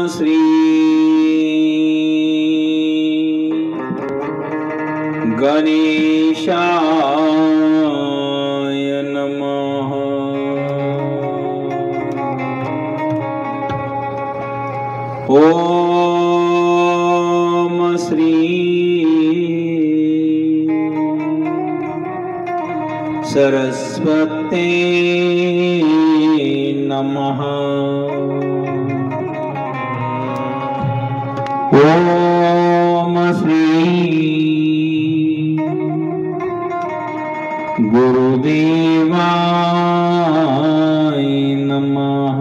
श्री गणेशाय नमः। ओम श्री सरस्वते नमः। ओम श्री गुरुदेवाय नमः।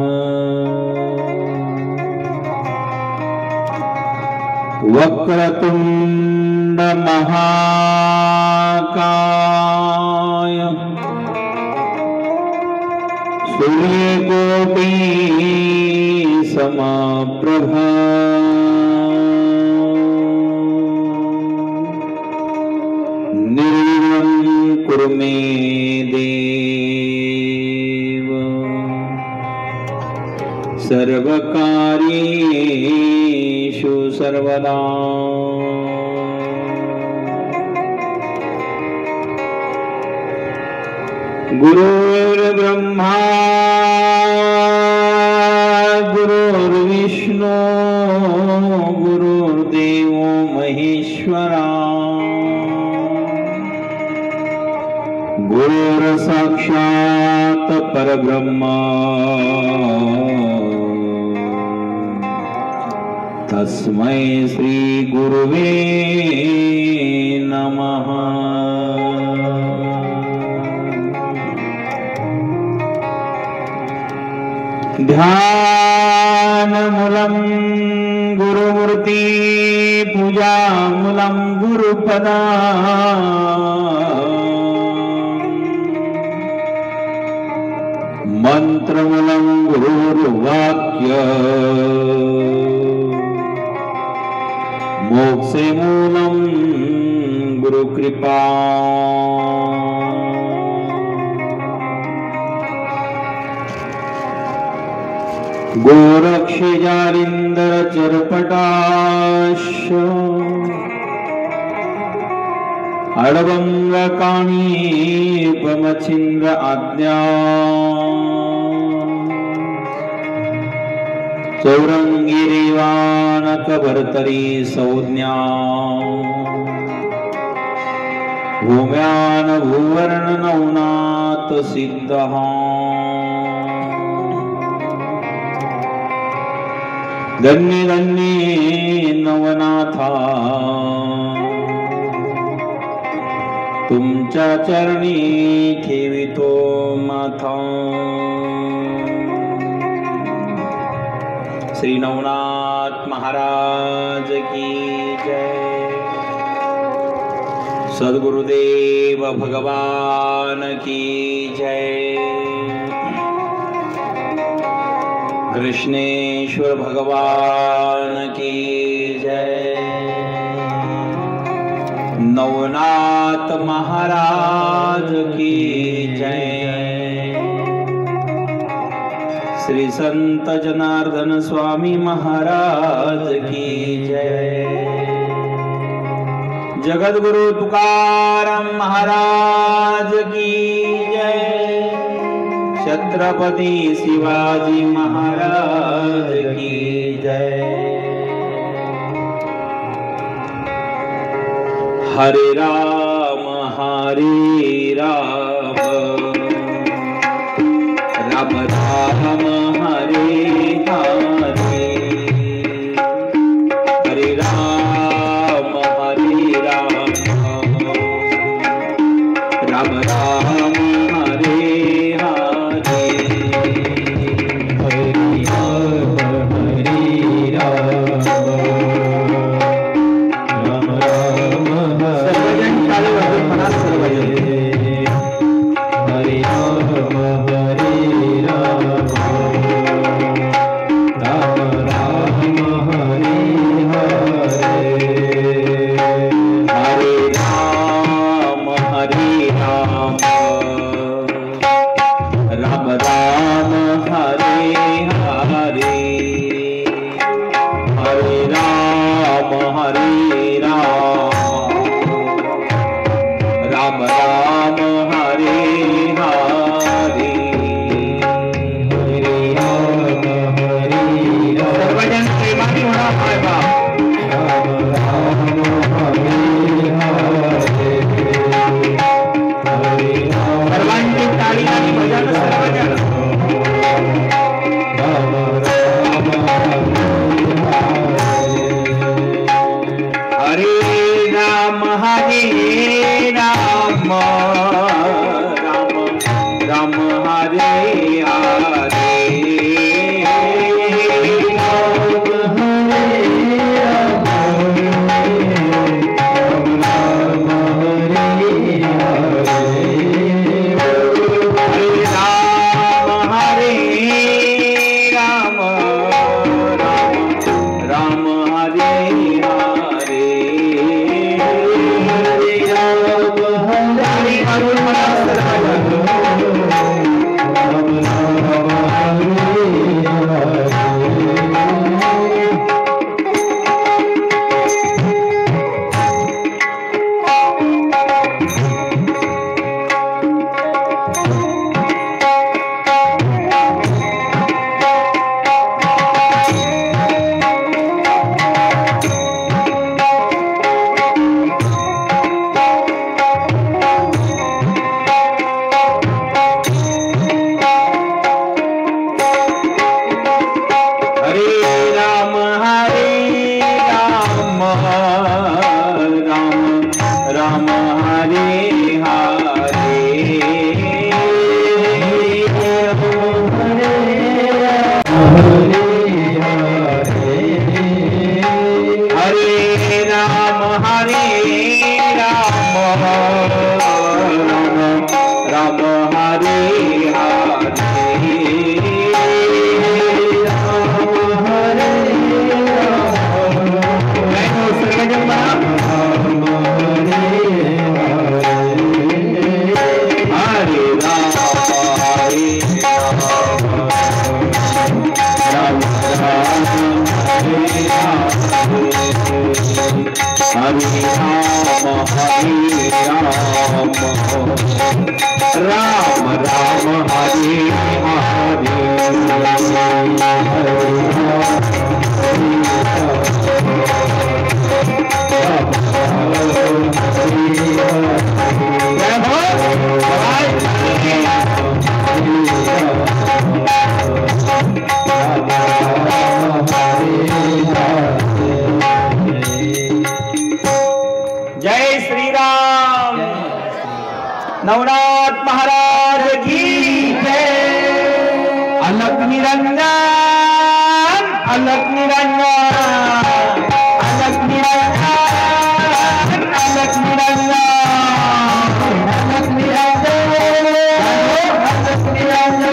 वक्रतुंड महाकाय सूर्यकोटि समप्रभा निर्विघ्नं कुरु मे देव सर्वकार्येषु सर्वदा। गुरुर्ब्रह्मा गुरुर्विष्णु गुरुर्देवो महेश्वरा गुरुर्साक्षात् परब्रह्म तस्मै श्री गुरुवे नमः। ध्यानमूलं गुरुमूर्ति पूजामूलं गुरुपदा मंत्रमूलं गुरुर्वाक्य मोक्षमूलं गुरुकृपा। गोरक्षजारींदर चरपटाश अडवंगकाणीपमच्छिन्द्र आज्ञा चौरंगिरेवानकभर्तरी संज्ञा भूम्यान भूवर्ण नवनाथ सिद्धः धन्य धन्य नवनाथा तुमच्या चरणी ठेवितो माथा। श्री नवनाथ महाराज की जय। सद्गुरुदेव भगवान की जय। कृष्णेश्वर भगवान की जय। नवनाथ महाराज की जय। श्री संत जनार्दन स्वामी महाराज की जय। जगद्गुरु तुकाराम महाराज की जय। छत्रपति शिवाजी महाराज की जय। हरे राम राम राम हरे हरे हरे राम राम राम हरे हरे हरे राम राम राम सर्वजन चालू म्हणा सर्वजन हरे राम राम राम हरे जय श्री राम। नवनाथ महाराज की जय। अलख निरंजन, अलख निरंजन, अलख निरंजन, अलख निरंजन, अलख निरंजन, अलख निरंजन।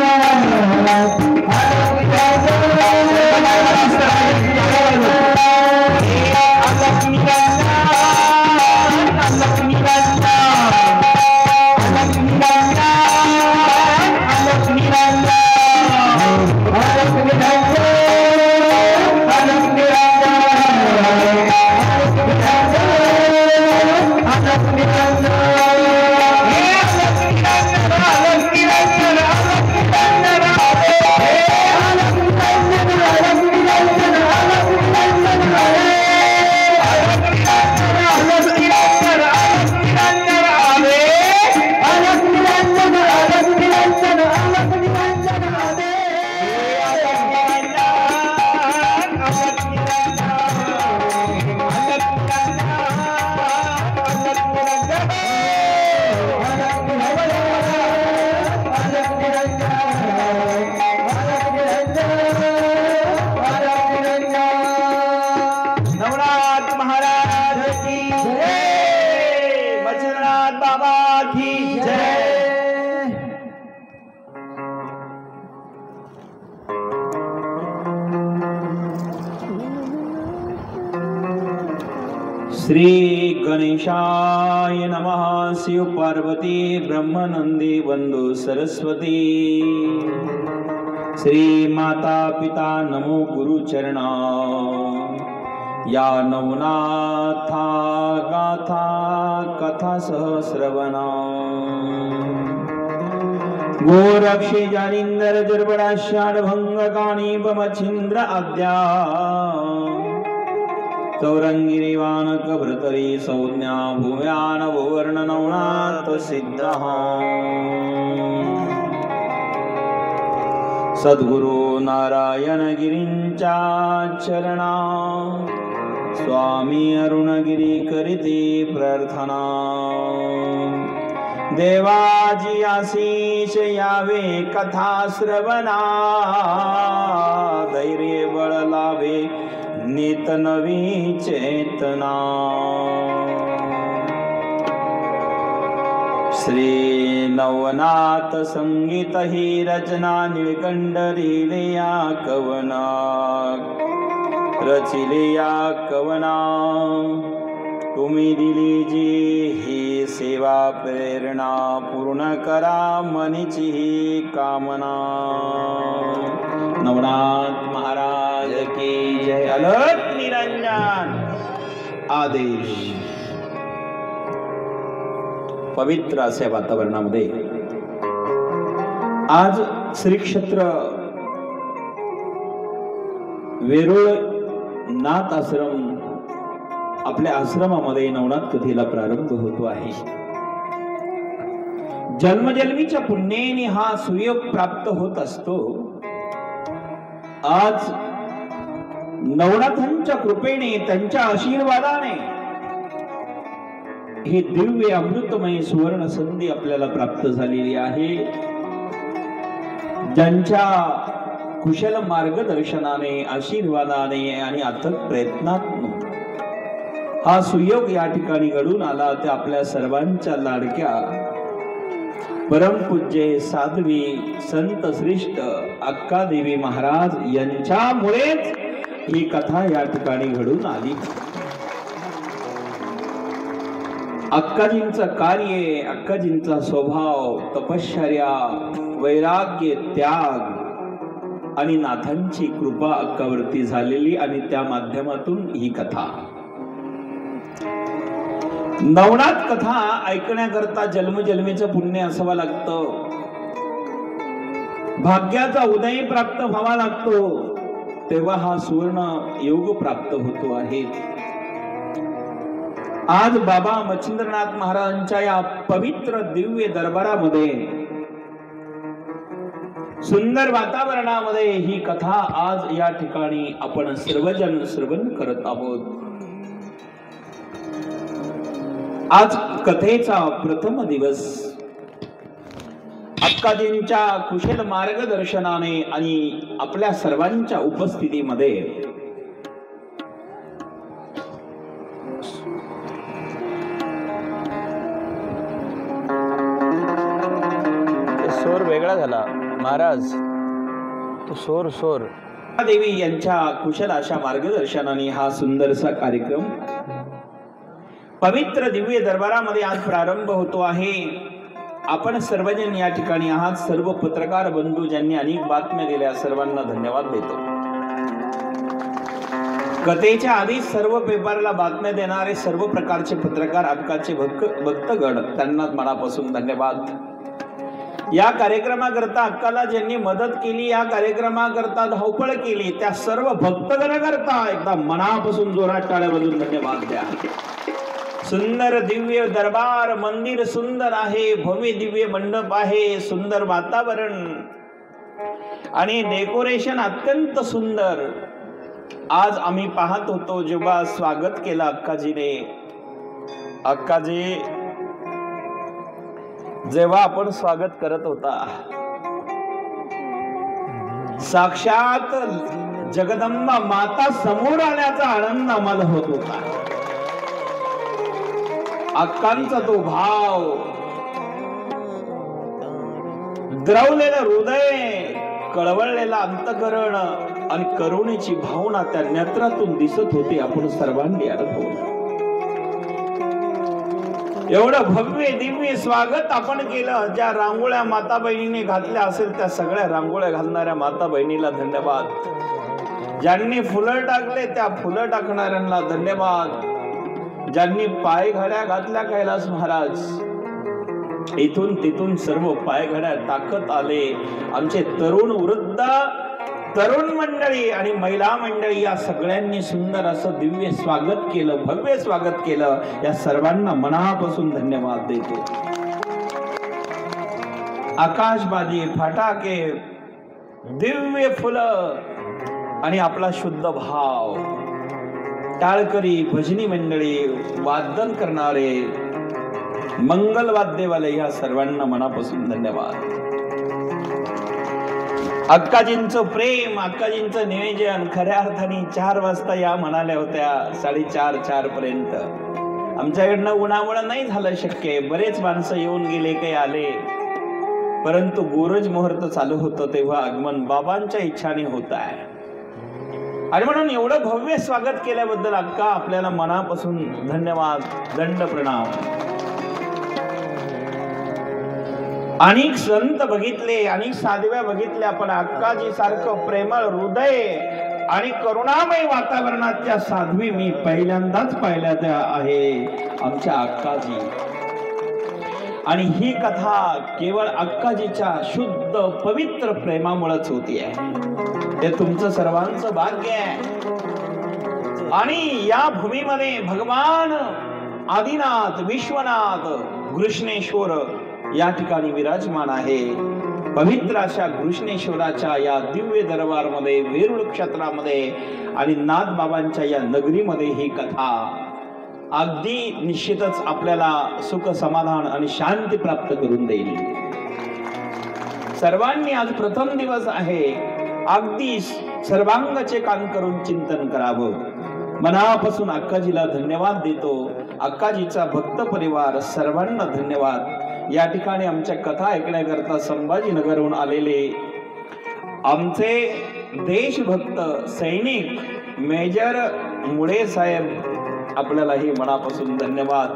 श्री गणेशाय नमः। शिव पार्वती ब्रह्मानंदी बंधु सरस्वती। श्री माता पिता नमो गुरु चरणा। या नवनाथा गाथा कथा सहस्रवना। गोरक्षे जानींदर जर्बडाश्याड भंग काणी बमछिंद्र आद्या। चौरंगिरीवानक भृतरी संज्ञा भूम्यान भुवर्ण नवनाथ सिद्ध। सद्गुरु नारायण गिरींच्या चरणा। स्वामी अरुणगिरी करीती प्रार्थना। देवाजी आशीष यावे कथा श्रवणा। धैर्य बळ लाभे नित नवी चेतना। श्री नवनाथ संगीत ही रचना। निळकंठ लिहिलेया कवना। रचिलेया कवना। तुम्ही दिली जी ही सेवा प्रेरणा। पूर्ण करा मनीची ही कामना। नवनाथ महाराज की जय। अलख निरंजन आदेश। पवित्र अशा वातावरणामध्ये आज श्री क्षेत्र वेरूळ नाथ आश्रम आपल्या आश्रमामध्ये नवनाथ कथेला प्रारंभ होतो आहे। जन्मजन्मीच्या पुण्याने हा सुयोग प्राप्त होत असतो। आज नवनाथांच्या कृपेने त्यांच्या आशीर्वादाने ही दिव्य अमृतमय सुवर्ण संधी आपल्याला प्राप्त झालेली आहे। ज्यांच्या कुशल मार्गदर्शनाने आशीर्वादाने आणि अथक प्रयत्नातून हा सुयोग या ठिकाणी घडून आला ते आपल्या सर्वांच्या लाडक्या परमपूज्य साध्वी संत श्रेष्ठ अक्कादेवी महाराज यांच्यामुळेच ही कथा या ठिकाणी घडून आली। अक्काजींचं कार्य, अक्काजींचा स्वभाव, तपश्चर्या, वैराग्य, त्याग आणि नाथांची कृपा अक्कावरती झालेली आणि त्या माध्यमातून ही कथा नवनाथ कथा ऐकण्याकरता जन्मजन्मीचं पुण्य असावं लागतं, भाग्याचा उदय प्राप्त व्हावा लागतो, तेव्हा हा सुवर्ण योग प्राप्त होतो आहे। आज बाबा मच्छिंद्रनाथ महाराजांच्या या पवित्र दिव्य दरबारामध्ये सुंदर वातावरणामध्ये ही कथा आज या ठिकाणी आपण सर्वजण श्रवण करत आहोत। आज कथेचा प्रथम दिवस अक्काजींच्या कुशल मार्गदर्शनाने आणि आपल्या सर्वांच्या उपस्थितीमध्ये सोर वेगळा झाला महाराज, तो सोर देवी यांच्या कुशल अशा मार्गदर्शनाने हा सुंदरसा कार्यक्रम पवित्र दिव्य दरबारामध्ये आज प्रारंभ होतो आहे। आपण सर्वजण या ठिकाणी आहात, सर्व पत्रकार बंधू ज्यांनी अनेक बातम्या दिल्या सर्वांना धन्यवाद देतो। कथेच्या आधी सर्व पेपरला बातम्या देणारे सर्व प्रकारचे पत्रकार अक्काचे भक्तगण त्यांना मनापासून धन्यवाद। या कार्यक्रमाकरता अक्काला ज्यांनी मदत केली, या कार्यक्रमाकरता धावपळ केली, त्या सर्व भक्तगणाकरता एकदा मनापासून जोरात टाळ्या वाजवून धन्यवाद द्या। सुंदर दिव्य दरबार, मंदिर सुंदर आहे, भव्य दिव्य मंडप आहे, सुंदर वातावरण आणि डेकोरेशन अत्यंत सुंदर। आज आम्ही पाहत होतो जेव्हा स्वागत केलं अक्काजीने, अक्काजी जेव्हा आपण स्वागत करत होता, साक्षात जगदंबा माता समोर आल्याचा आनंद आम्हाला होत होता। अक्कांचा तो भाव, द्रवलेलं हृदय, कळवळलेला अंतकरण आणि करुणेची भावना त्या नेत्रातून दिसत होती, आपण सर्वांनी अनुभवलं। एवढं भव्य दिव्य स्वागत आपण केलं। ज्या रांगोळ्या माता बहिणीने घातल्या असेल त्या सगळ्या रांगोळ्या घालणाऱ्या माता बहिणीला धन्यवाद, ज्यांनी फुलं टाकले त्या फुलं टाकणाऱ्यांना धन्यवाद, ज्यांनी पायघड्या घातल्या कैलास महाराज, इथून तिथून सर्व पायघड्या टाकत आले। आमचे तरुण वृद्ध, तरुण मंडळी आणि महिला मंडळी या सगळ्यांनी सुंदर असं दिव्य स्वागत केलं, भव्य स्वागत केलं। या सर्वांना मनापासून धन्यवाद देतो। आकाशबाजी, फटाके, दिव्य फुलं आणि आपला शुद्ध भाव, टाळकरी, भजनी मंडळी, वादन करणारे, मंगल वाद्यवाले, या सर्वांना मनापासून धन्यवाद। अक्काजींचं प्रेम, अक्काजींचं नियोजन, खऱ्या अर्थाने 4 वाजता या म्हणाल्या होत्या, 4:30 पर्यंत आमच्याकडनं उन्हामुळे नाही झालं शक्य। बरेच माणसं येऊन गेले, काही आले, परंतु गोरज मुहूर्त चालू होतं तेव्हा आगमन बाबांच्या इच्छाने होत आहे आणि म्हणून एवढं भव्य स्वागत केल्याबद्दल अक्का आपल्याला मनापासून धन्यवाद, दंड प्रणाम। अनेक संत बघितले, अनेक साधव्या बघितल्या, पण अक्काजी सारखं प्रेमळ हृदय आणि करुणामय वातावरणाच्या साध्वी मी पहिल्यांदाच पाहिल्या त्या आहे आमच्या अक्काजी। आणि ही कथा केवळ अक्काजीच्या शुद्ध पवित्र प्रेमामुळेच होती आहे। हे तुमचं सर्वांचं भाग्य आहे। आणि या भूमीमध्ये भगवान आदिनाथ, विश्वनाथ, घृष्णेश्वर या ठिकाणी विराजमान आहे। पवित्र अशा घृष्णेश्वराच्या या दिव्य दरबारमध्ये, वेरूळ क्षेत्रामध्ये आणि नाथबाबांच्या या नगरीमध्ये ही कथा अगदी निश्चितच आपल्याला सुख, समाधान आणि शांती प्राप्त करून देईल। सर्वांनी आज प्रथम दिवस आहे, अगदी सर्वांगाचे कान करून चिंतन करावं। मनापासून अक्काजीला धन्यवाद देतो। अक्काजीचा भक्त परिवार सर्वांना धन्यवाद। या ठिकाणी आमच्या कथा ऐकण्याकरता संभाजीनगरहून आलेले आमचे देशभक्त सैनिक मेजर मुळे साहेब, आपल्यालाही मनापासून धन्यवाद।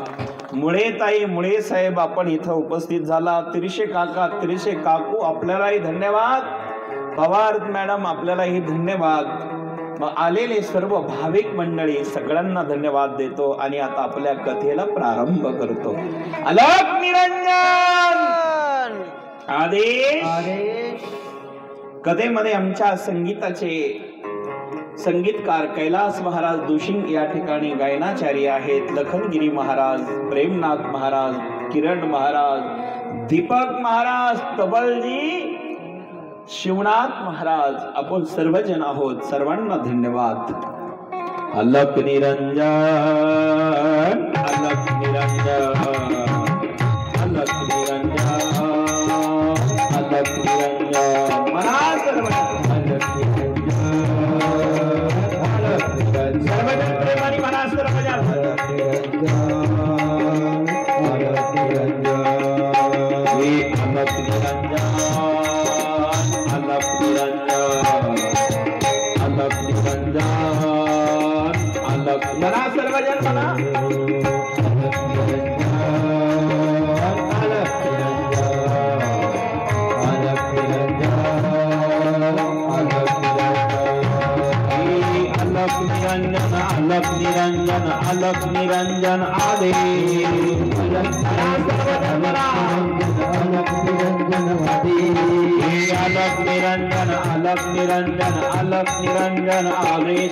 मुळे ताई, मुळे साहेब आपण इथं उपस्थित झाला। तिरशे काका, तिरशे काकू, आपल्यालाही धन्यवाद। पवार मॅडम आपल्यालाही धन्यवाद. मग आलेले सर्व भाविक मंडळी सगळ्यांना धन्यवाद देतो आणि आता आपल्या कथेला प्रारंभ करतो. अलक निरंजन आदेश. कथेमध्ये आमच्या संगीताचे संगीतकार कैलास महाराज दुशिंग या ठिकाणी गायनाचार्य आहेत. लखनगिरी महाराज, प्रेमनाथ महाराज, किरण महाराज, दीपक महाराज, तबलजी, शिवनाथ महाराज, आपण सर्वजण आहोत. सर्वांना धन्यवाद. अलक निरंजन, अलक निरंजन, अलक निरंजन, अलक निरंजन. म्हणा सर्वजण अलक निरंजन, अलक निरंजन. सर्वजण प्रेमाने म्हणा सर्वजण अलक निरंजन, अलक निरंजन. हे अलक निरंजन, अलक निरंजन, अलक निरंजन, अलक. म्हणा सर्वजण म्हणा अलक निरंजन, अलक निरंजन, अलक निरंजन, अलक निरंजन. अलक निरंजन, अलक निरंजन आदेश. अलक निरंजन आदेश. अलक निरंजन, अलक निरंजन, अलक निरंजन आदेश.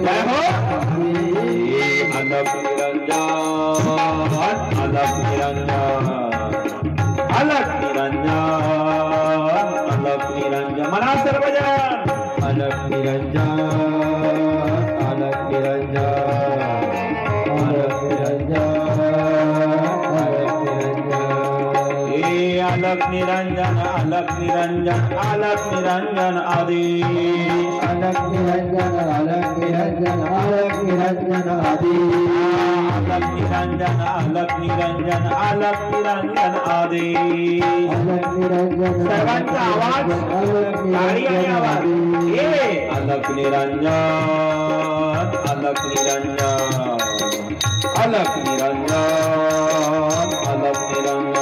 जय हो. अलक निरंजन, अलक निरंजन, अलक निरंजन, अलक निरंजन. म्हणा सर्वजण अलक निरंजन, अलक निरंजन, अलक निरंजन, अलक निरंजन. हे अलक निरंजन, अलक निरंजन, अलक निरंजन आदेश. अलक निरंजन, अलक निरंजन, अलक निरंजन आदेश. अलक निरंजन, अलक निरंजन, अलक निरंजन आदेश. अलक निरंजन. सर्वांचा आवाज, टाळी आणि आवाज. हे अलक निरंजन, अलक निरंजन, अलक निरंजन, अलक निरंजन.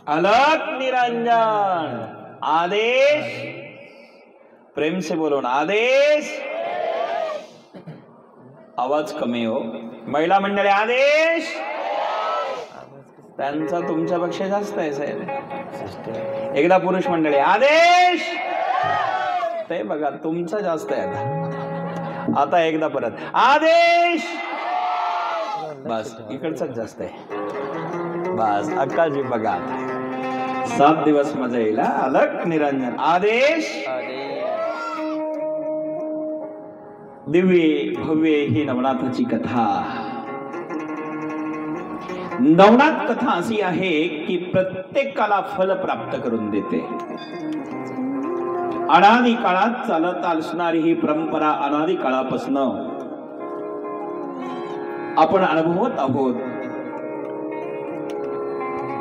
अलक निरंजन आदेश. प्रेम से बोलो ना आदेश. आवाज कमी हो. महिला मंडळी आदेश. त्यांचा तुमच्यापेक्षा जास्त आहे साहेब. एकदा पुरुष मंडळी आदेश. ते बघा तुमचा जास्त आहे आता. आता एकदा परत आदेश. बस इकडचाच जास्त आहे. बस अक्काजी बघा 7 दिवस मजा येईल. अलक निरंजन आदेश. दिव्य भव्य ही नवनाथाची कथा. नवनाथ कथा अशी आहे की प्रत्येकाला फल प्राप्त करून देते. अनादी काळात चालत असणारी ही परंपरा अनादी काळापासून आपण अनुभवत आहोत.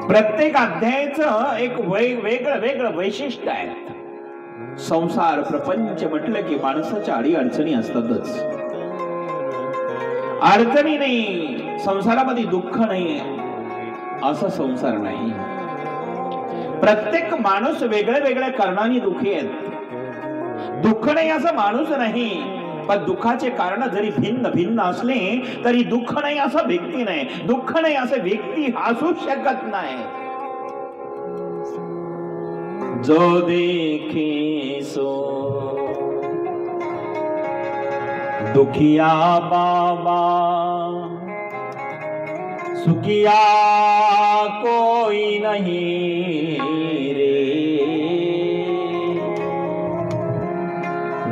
प्रत्येक अध्यायाचं एक वेगळं वैशिष्ट्य आहे. संसार प्रपंच म्हटलं की माणसाच्या अडी अडचणी असतातच. अडचणी नाही, संसारामध्ये दुःख नाही असा संसार नाही. प्रत्येक माणूस वेगळ्या वेगळ्या कारणाने दुःखी आहेत. दुःख नाही असं माणूस नाही, पण दुःखाचे कारण जरी भिन्न भिन्न असले तरी दुःख नाही असा व्यक्ती नाही. दुःख नाही असं व्यक्ती असू शकत नाही. जो देखे सो दुखिया बाबा, सुखिया कोई नहीं रे.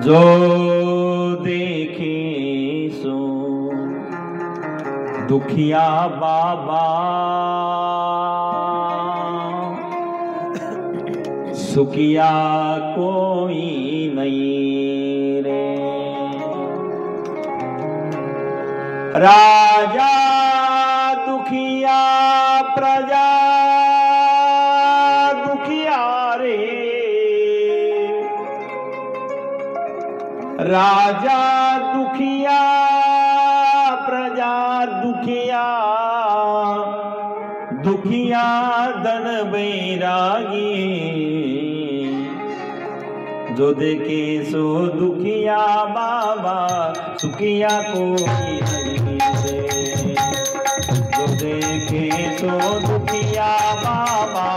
जो देखे सो दुखिया बाबा, सुखिया कोई नहीं रे। राजा दुखिया प्रजा दुखिया रे, राजा दुखिया प्रजा दुखिया, दुखिया धन बैरागी, जो देखे सो दुखिया बाबा, सुखिया कोई नहीं रे। जो देखे सो दुखिया बाबा,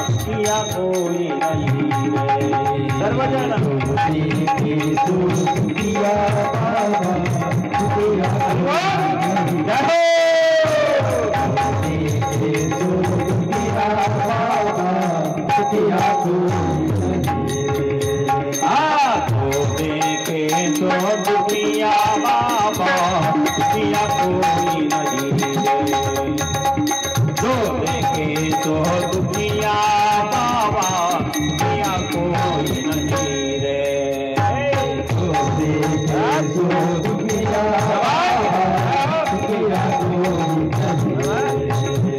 सुखिया कोई नहीं रे। सर्वजन देखे सो दुखिया बाबा, सुखिया कोई नहीं रे। देखे सो दुखिया बाबा, सुखिया कोई देखे तो दुखिया बाबा, दुखिया कोई नहीं रे। जो देखे तो दुखिया बाबा, दुखिया कोई नहीं रे। जो देखे तो दुखिया बाबा, दुखिया कोई नहीं रे।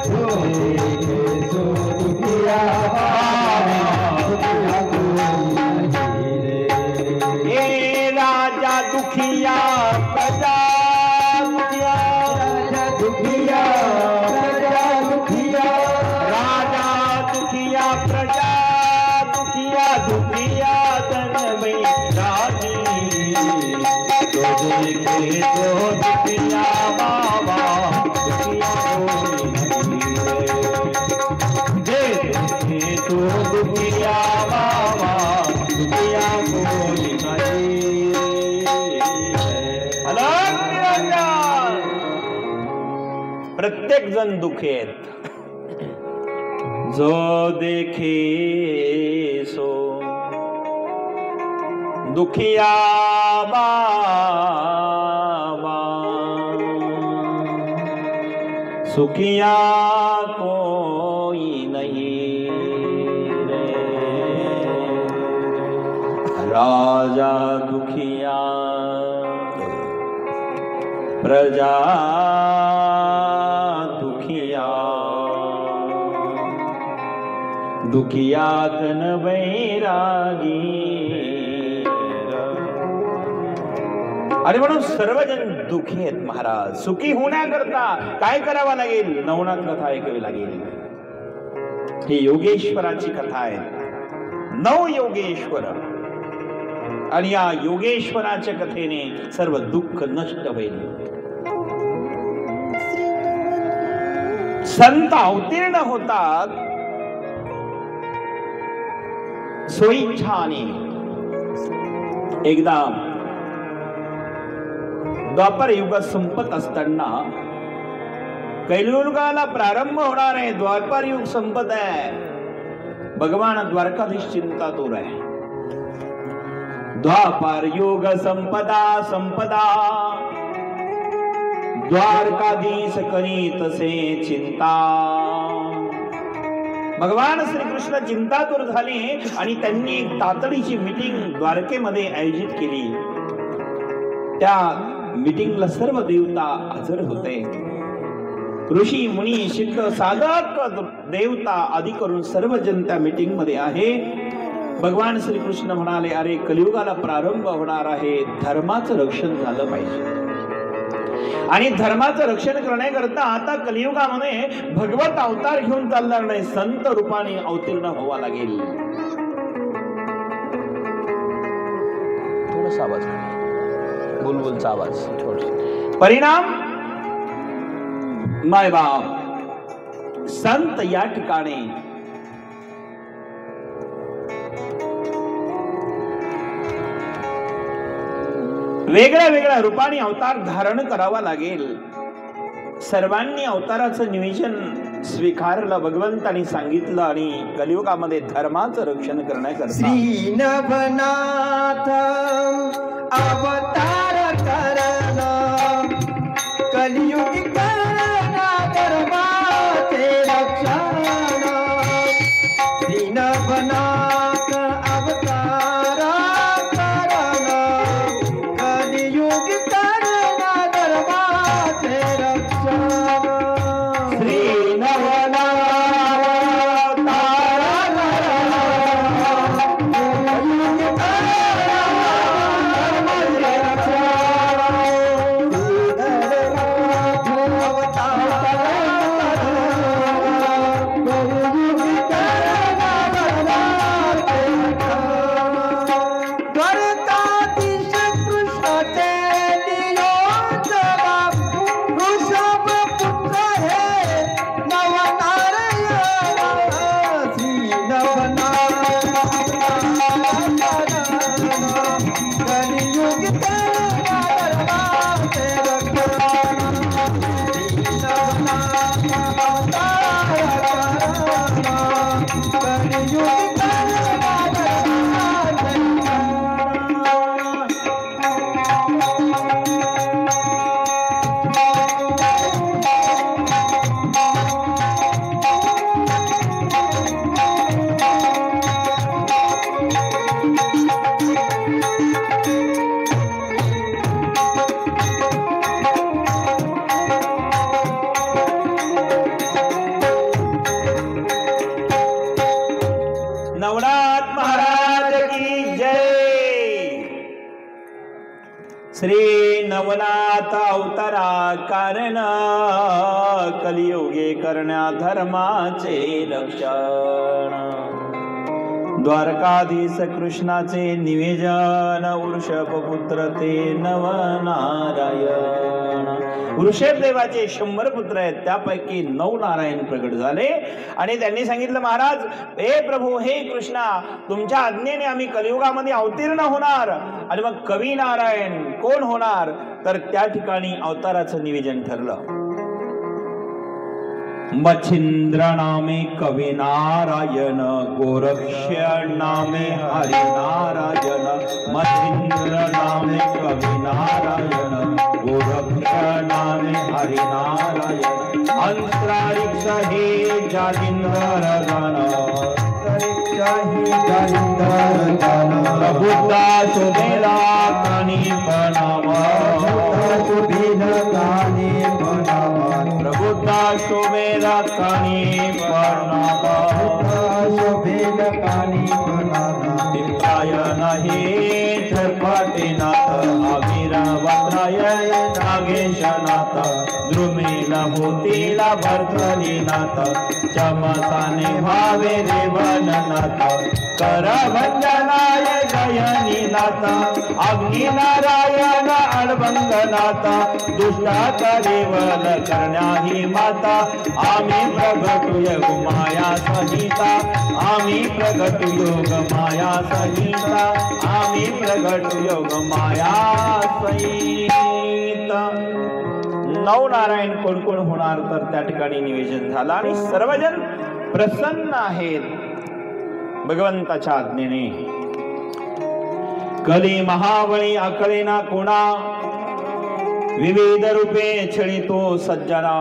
जो देखे तो दुखिया दुखिया प्रजा दुखिया, राजा दुखिया प्रजा दुखिया, राजा दुखिया प्रजा दुखिया, दुखिया धन बैरागी, जो देखे तो दुखिया बाबा, दुखिया कोई नहीं रे। देखे तो दुखिया बाबा, दुखिया कोई नहीं। प्रत्येक जण दुखी आहेत। जो देखे सो दुखिया बाबा, सुखिया कोई नहीं रे। राजा दुखिया प्रजा दुखिया, दुखिया तन बैरागी। अरे म्हणून सर्वजण दुखी आहेत महाराज। सुखी होण्याकरता काय करावं लागेल? नवनाथ कथा ऐकावी लागेल। ही योगेश्वराची कथा आहे। 9 योगेश्वर, आणि या योगेश्वराच्या कथेने सर्व दुःख नष्ट होईल। संत अवतीर्ण होतात स्वइच्छाने। एकदा द्वापर युग संपत असताना कलियुगाला प्रारंभ होणार आहे। द्वापर युग संपत आहे। भगवान द्वारकाधीश चिंतातुर आहे। द्वापर युग संपदा संपदा, द्वारकाधीश करीत से चिंता। भगवान श्रीकृष्ण चिंतातुर झाले आणि त्यांनी एक तातडीची मीटिंग द्वारकेमध्ये आयोजित केली। त्या मीटिंगला सर्व देवता हजर होते। ऋषी मुनी सिद्ध साधक देवता आदी करून सर्वजण त्या मीटिंग मध्ये आहे। भगवान श्रीकृष्ण म्हणाले, अरे कलियुगाला प्रारंभ होणार आहे, धर्माचं रक्षण झालं पाहिजे। आणि धर्माचं रक्षण करण्याकरता आता कलियुगामध्ये भगवत अवतार घेऊन चालणार नाही, संत रूपाने अवतीर्ण व्हावा लागेल। थोडासा आवाज, बुलबुलचा आवाज थोडा। परिणाम माय बाप संत या ठिकाणी वेगळ्या वेगळ्या रूपाने अवतार धारण करावा लागेल। सर्वांनी अवताराचं नियोजन स्वीकारलं भगवंतानी सांगितलं आणि कलियुगामध्ये धर्माचं रक्षण करण्याकरता श्री नवनाथ अवतार करना कलियुगी करना धर्माचे रक्षण श्री नवनाथ अवतार करना कलियुगी करना धर्माचे रक्षण श्री नवनाथ महाराज की जय। श्री नवनाथ अवतारा कारण कलियुगे करण्या धर्माचे रक्षण द्वारकाधीश कृष्णाचे निवेदन वृषभ पुत्र ते नवनारायण वृषभ देवाचे 100 पुत्र आहेत त्यापैकी 9 नारायण प्रगट झाले आणि त्यांनी सांगितलं महाराज हे प्रभू हे कृष्णा तुमच्या आज्ञेने आम्ही कलियुगामध्ये अवतीर्ण होणार आणि मग कवी नारायण कोण होणार तर त्या ठिकाणी अवताराचं निवेदन ठरलं मच्छिंद्र नामे कवी नारायण गोरक्ष नामे हरि नारायण मच्छिंद्र नामे कवी नारायण गोरक्ष नामे हरि नारायण अंतरारिक्ष हे जालिंदर गण बुद्धा शोभेला कानी प्रणामा प्रबुद्धा शोभेला कानी प्रणामा नाही झरपाटीनाथ अभिरावत्राय नागेशनाथ द्रुमीला होतीला भरतलीनाथ चमसाने भावे रेवणनाथ करभंजनाय जयनीनाथ अग्निनारायण अडबंगनाथ दुष्टाचा देवल करण्याही माता आम्ही प्रगटू योग माया सहिता आम्ही प्रगटू योग माया सहिता आम्ही प्रगटू योग माया सहित 9 नारायण कोण कोण होणार तर त्या ठिकाणी निवेदन झालं आणि सर्वजण प्रसन्न आहेत भगवंताच्या आज्ञेने कली महाबळी आकळेना कोणा विविध रूपे छळितो सज्जना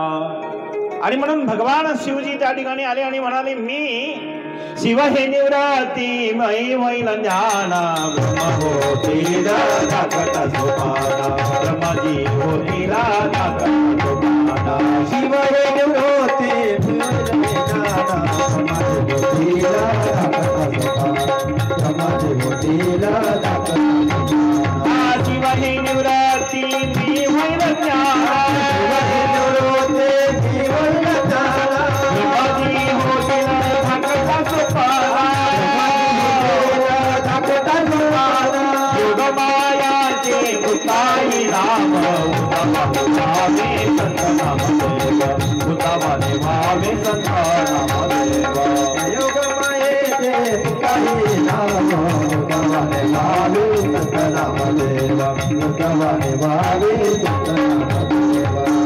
आणि म्हणून भगवान शिवजी त्या ठिकाणी आले आणि म्हणाले मी शिव हे निवृत्ती मयी होईल ज्ञान ब्रह्म होतील दाखट सोपाना ब्रह्मजी होतील दाखट सोपाना शिव हे निवृत्ती शिव हे निवृत्ती मी होईल ज्ञान उताई राम भावे संत नाम देव उतावाने भावे संत नाम देव योग माये ते उताई राम उतावाने भावे संत नाम देव उतावाने भावे संत नाम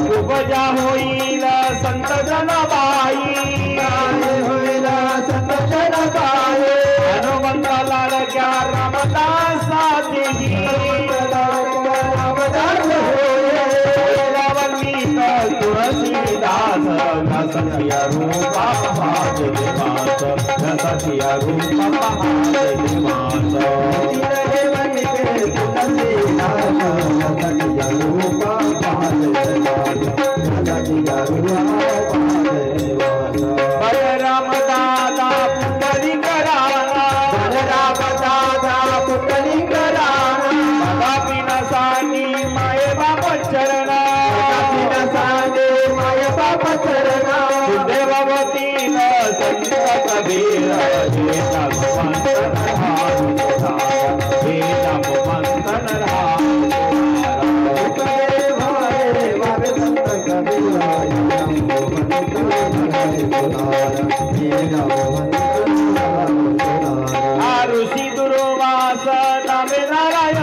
देव उपजा होईल संत जनबाई होईल संत जनबाई हनुमंता लाडक्या रामदासा देवी रामदास होईल तुळसीदास घसतिया रूपा पाज देवास घसतिया रूपा पाज देवास बलराम दादा पुंडलिकराना बलराम दादा पुंडलिकराना पिनसानी माये बाप चरणा पिनसानी माये बाप चरणा देववती संत कबीर ऋषी दुर्वास नामे नारायण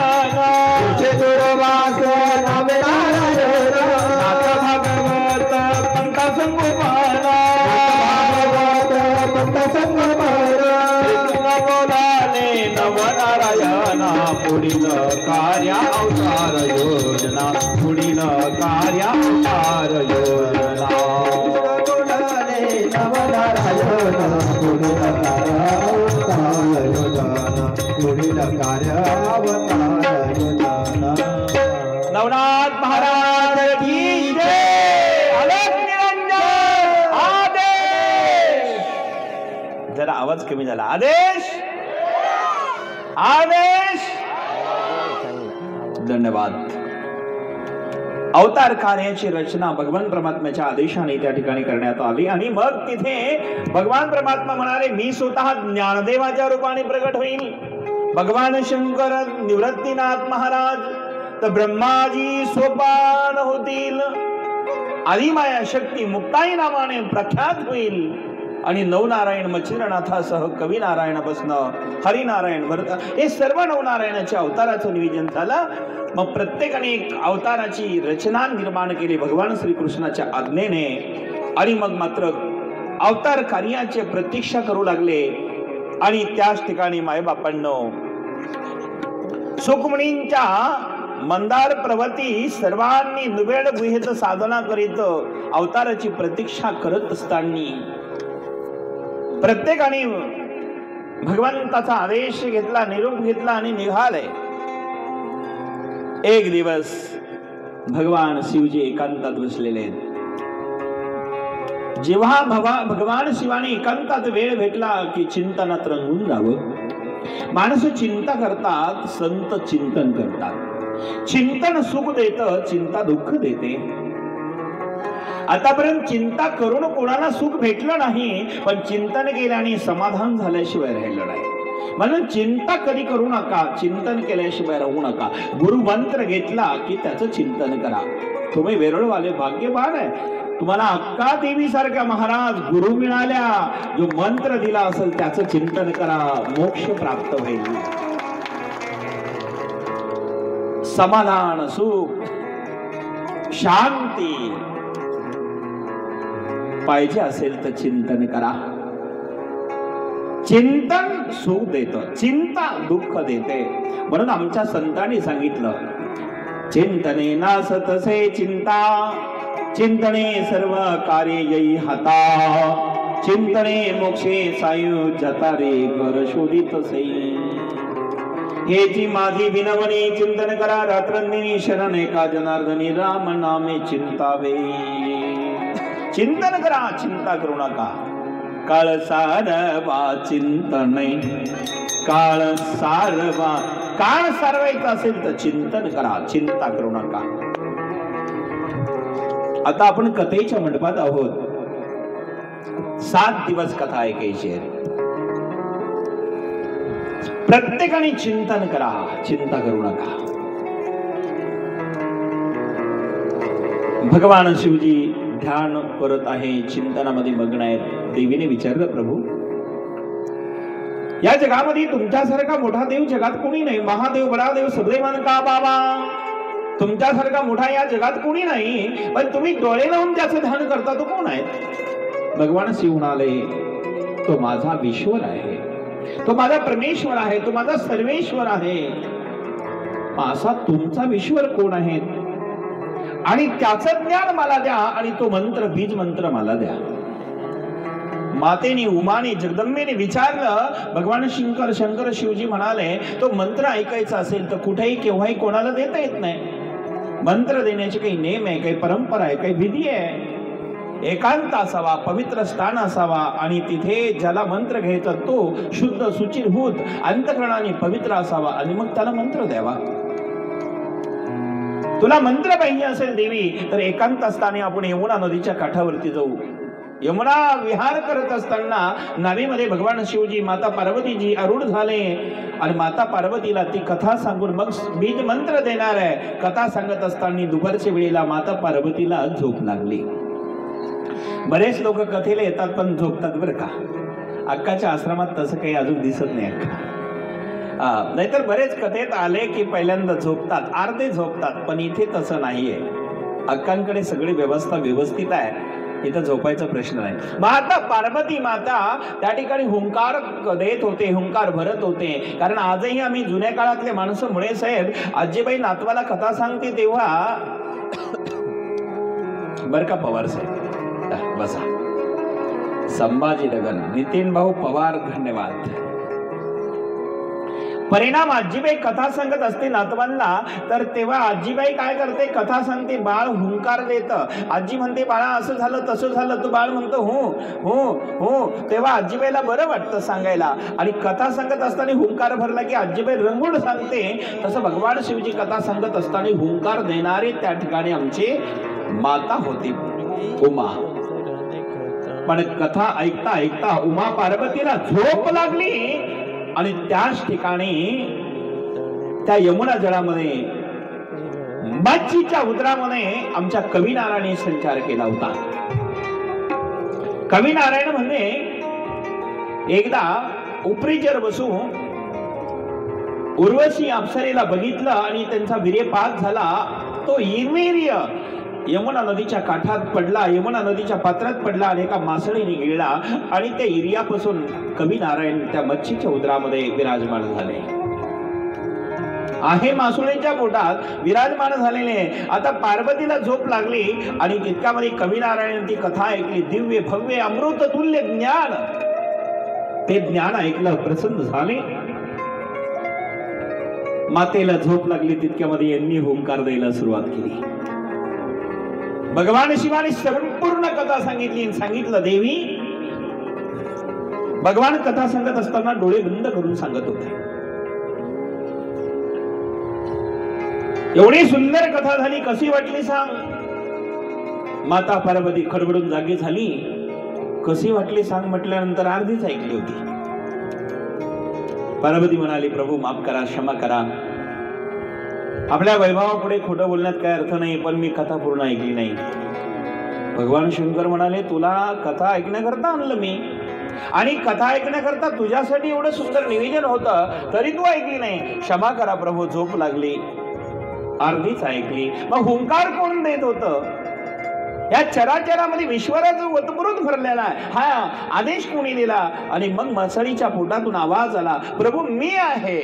दुर्वास नामे नारायण नाथ भागवत पंथ संगोपना पंथ संगमना कृष्ण बोलाले नवनारायणा पुढील कार्या अवतार योजना पुढील कार्या अवतार योजना नवनाथ महाराज की जय अलग निरंजन आदेश जरा आवाज कमी झाला आदेश आदेश धन्यवाद अवतार कार्याची रचना भगवान परमात्म्याच्या आदेशाने त्या ठिकाणी करण्यात आली आणि मग तिथे भगवान परमात्मा म्हणाले मी स्वतः ज्ञानदेवाच्या रूपाने प्रकट होईल भगवान शंकर निवृत्तीनाथ महाराज तर ब्रह्माजी सोपान होतील आदिमाया शक्ती मुक्ताई नामाने प्रख्यात होईल आणि नवनारायण मच्छिंद्रनाथासह कवी नारायणापासून हरिनारायण भरत हे सर्व नवनारायणाच्या अवताराचं नियोजन झालं मग प्रत्येकाने एक अवताराची रचना निर्माण केली भगवान श्रीकृष्णाच्या आज्ञेने आणि मग मात्र अवतार कार्याची प्रतीक्षा करू लागले आणि त्याच ठिकाणी मायबापांनो सुखमणींच्या मंदार प्रवती सर्वांनी निवेड गुहेत साधना करीत अवताराची प्रतीक्षा करत असताना प्रत्येकाने भगवंताचा आदेश घेतला निरोप घेतला आणि निघाले एक दिवस भगवान शिवजी एकांतात बसलेले आहेत जेव्हा भगवान शिवाने एकांतात वेळ भेटला की चिंतनात रंगून जावं माणसं चिंता करतात संत चिंतन करतात चिंतन सुख देतं चिंता दुःख देते आतापर्यंत चिंता करून कोणाला सुख भेटलं नाही पण चिंतन केल्याने समाधान झाल्याशिवाय राहिलं नाही म्हणून चिंता कधी करू नका चिंतन केल्याशिवाय राहू नका गुरु मंत्र घेतला की त्याचं चिंतन करा तुम्ही वेरूळवाले भाग्यवान आहे तुम्हाला अक्का देवी सारख्या महाराज गुरु मिळाल्या जो मंत्र दिला असेल त्याचं चिंतन करा मोक्ष प्राप्त होईल समाधान सुख शांती पाहिजे असेल तर चिंतन करा चिंतन सुख देतं चिंता दुःख देते म्हणून आमच्या संतांनी सांगितलं चिंतने नासतसे चिंता चिंतने सर्व कार्य येई हाता चिंतने मोक्षे सायु जतारे कर शोधित सई हे जी माझी विनवणी चिंतन करा रात्रंदिनी शरण एका जनार्दनी राम नामे चिंतावे चिंतन करा चिंता करू नका काळ सारवा चिंतने काळ सारवा काळ सारवायचं असेल तर चिंतन करा चिंता करू नका आता आपण कथेच्या मंडपात आहोत 7 दिवस कथा ऐकायची आहे प्रत्येकाने चिंतन करा चिंता करू नका भगवान शिवजी ध्यान करत आहे चिंतनामध्ये मग्न आहेत देवीने विचारलं प्रभू या जगामध्ये तुमच्यासारखा मोठा देव जगात कोणी नाही महादेव बडादेव सदैवन का बाबा तुमच्यासारखा मोठा या जगात कोणी नाही, पण तुम्ही डोळे लावून त्याचं ध्यान करता तो कोण आहे? भगवान शिव म्हणाले, तो माझा ईश्वर आहे, तो माझा परमेश्वर आहे, तो माझा सर्वेश्वर आहे. असा तुमचा ईश्वर कोण आहे? आणि त्याचं ज्ञान मला द्या आणि तो मंत्र, बीज मंत्र मला द्या. मातेने, उमाने, जगदंबेने विचारलं. भगवान शंकर शिवजी म्हणाले, तो मंत्र ऐकायचा असेल तर कुठेही केव्हाही कोणाला देता येत नाही. मंत्र देण्याचे काही नेम आहे, काही परंपरा आहे, काही विधी आहे. एकांत असावा, पवित्र स्थान असावा आणि तिथे ज्याला मंत्र घ्यायचा तो शुद्ध सुचिरभूत अंतःकरणाने पवित्र असावा आणि मग त्याला मंत्र द्यावा. तुला मंत्र पाहिजे असेल देवी तर एकांत स्थानी आपण यमुना नदीच्या काठावरती जाऊ. यमुना विहार करत असताना नावेमध्ये भगवान शिवजी, माता पार्वतीजी आरूढ झाले आणि माता पार्वतीला ती कथा सांगून मग बीज मंत्र देणार आहे. कथा सांगत असताना दुपारच्या वेळेला माता पार्वतीला झोप लागली. बरेच लोक कथेला येतात पण झोपतात बरं का. अक्काच्या आश्रमात तसं काही अजून दिसत नाही अक्का. नाहीतर बरेच कथेत आले की पहिल्यांदा झोपतात, अर्धे झोपतात, पण इथे तसं नाहीये. अक्कांकडे सगळी व्यवस्था व्यवस्थित आहे, इथं झोपायचा प्रश्न नाही. माता पार्वती माता त्या ठिकाणी हुंकार देत होते, हुंकार भरत होते. कारण आजही आम्ही जुन्या काळातले माणसं मुळे साहेब, आजीबाई नातवाला कथा सांगते तेव्हा बर का पवार साहेब बसा, संभाजी लगन, नितीन भाऊ पवार धन्यवाद. परिणाम आजीबाई कथा सांगत असते नातवांना तर तेव्हा आजीबाई काय करते, कथा सांगते, बाळ हुंकार देत. आजी म्हणते बाळा असं झालं तसं झालं, तो बाळ म्हणतो हो हो हो. तेव्हा आजीबाईला बरं वाटतं सांगायला आणि कथा सांगत असताना हुंकार भरला की आजीबाई रंगून सांगते. तसं भगवान शिवजी कथा सांगत असताना हुंकार देणारे त्या ठिकाणी आमचे माता होती उमा. पण कथा ऐकता ऐकता उमा पार्वतीला झोप लागली आणि त्याच ठिकाणी त्या यमुना जळामध्ये मच्छीच्या उदरामध्ये आमच्या कवी नारायणी संचार केला होता. कवी नारायण म्हणजे एकदा उपरीचर बसून उर्वशी अप्सरेला बघितलं आणि त्यांचा वीर्यपात झाला. तो ईर्वीर्य यमुना नदीच्या काठात पडला, यमुना नदीच्या पात्रात पडला आणि एका मासळीने गिळला आणि त्या इर्यापासून कवी नारायण त्या मच्छीच्या उदरामध्ये विराजमान झाले आहे. मासुळीच्या पोटात विराजमान झालेले. आता पार्वतीला झोप लागली आणि तितक्यामध्ये कवी नारायण ती कथा ऐकली. दिव्य भव्य अमृत तुल्य ज्ञान, ते ज्ञान ऐकलं, प्रसन्न झाले. मातेला झोप लागली तितक्यामध्ये यांनी हुंकार द्यायला सुरुवात केली. भगवान शिवाने संपूर्ण कथा सांगितली. सांगितलं देवी, भगवान कथा सांगत असताना डोळे बंद करून सांगत होते. एवढी सुंदर कथा झाली, कशी वाटली सांग? माता पार्वती खडबडून जागी झाली. कशी वाटली सांग म्हटल्यानंतर अर्धीच ऐकली होती. पार्वती म्हणाली, प्रभू माफ करा, क्षमा करा, आपल्या वैभवापुढे खोटं बोलण्यात काय अर्थ नाही, पण मी कथा पूर्ण ऐकली नाही. भगवान शंकर म्हणाले, तुला कथा ऐकण्याकरता आणलं मी आणि कथा ऐकण्याकरता तुझ्यासाठी एवढं सुंदर निवेदन होतं तरी तू ऐकली नाही. क्षमा करा प्रभू, झोप लागली, अर्धीच ऐकली. मग हुंकार कोण देत होतं? या चराचरामध्ये विश्वराचा वतपुरुत भरलेला आहे, हा आदेश कोणी दिला? आणि मग मासळीच्या पोटातून आवाज आला, प्रभू मी आहे,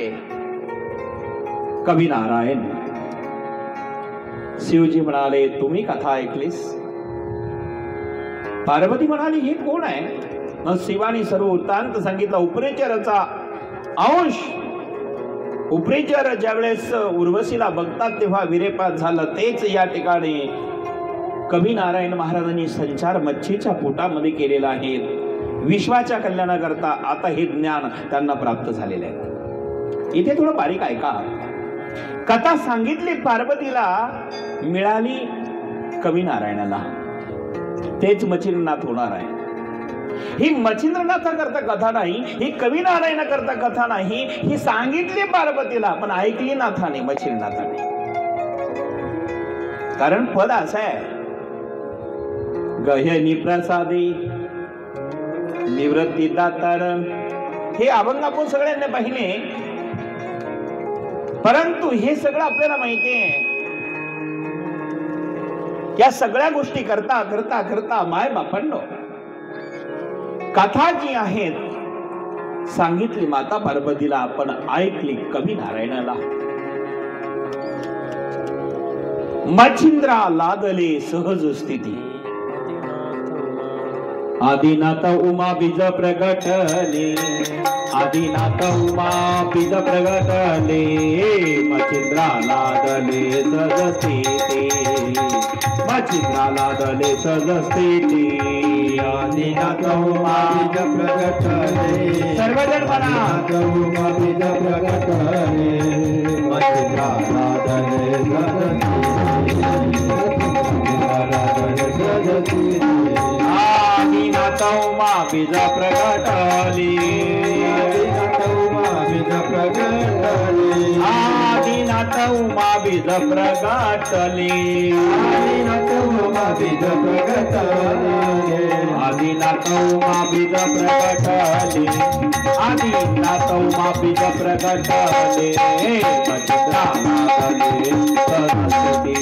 कवी नारायण. शिवजी म्हणाले, तुम्ही कथा ऐकलीस? पार्वती म्हणाली, हे कोण आहे? मग शिवानी सर्व वृत्तांत सांगितला. उपरेचराचा अंश, उपरेचर ज्यावेळेस उर्वशीला बघतात तेव्हा विरेपात झालं. तेच या ठिकाणी कवी नारायण महाराजांनी संचार मच्छीच्या पोटामध्ये केलेला आहे. विश्वाच्या कल्याणाकरता आता हे ज्ञान त्यांना प्राप्त झालेले आहे. इथे थोडं बारीक ऐका. कथा सांगितली पार्वतीला, मिळाली कवी नारायणाला. तेच मच्छिंद्रनाथ होणार आहे. ही मच्छिंद्रनाथा करता कथा नाही, ही कवी नारायण करता कथा नाही. ही सांगितली पार्वतीला पण ऐकली नाथाने, मच्छिंद्रनाथाने. कारण पद असं आहे, गह्यनी प्रसादी निवृत्ती दातार. हे अभंग आपण सगळ्यांनी पाहिले, परंतु हे सगळं आपल्याला माहिती आहे या सगळ्या गोष्टी करता करता करता माय बापांनो कथा जी आहेत सांगितली माता पार्वतीला, आपण ऐकली कवी नारायणाला. मच्छिंद्रा लादले सहज स्थिती, आदिनाथ उमा बीज प्रगटले, आदिनाथ उमा बीज प्रगटले, मच्छिंद्रा लादले सहज स्थिती, मच्छिंद्रा लादले सहज स्थिती, आदिनाथ उमा बीज प्रगटले. सर्वजण म्हणा, उमा बीज प्रगटले, मच्छिंद्रा लादले सहज स्थिती, आदिनाथ उमा बीज प्रगटले, आदिनाथ उमा बीज प्रगटले, आदिनाथ उमा बीज प्रगटले, आदिनाथ उमा बीज प्रगटले, आदिनाथ उमा बीज प्रगटले, आदिनाथ उमा बीज प्रगटले, मच्छिंद्रा लादले सहज स्थिती,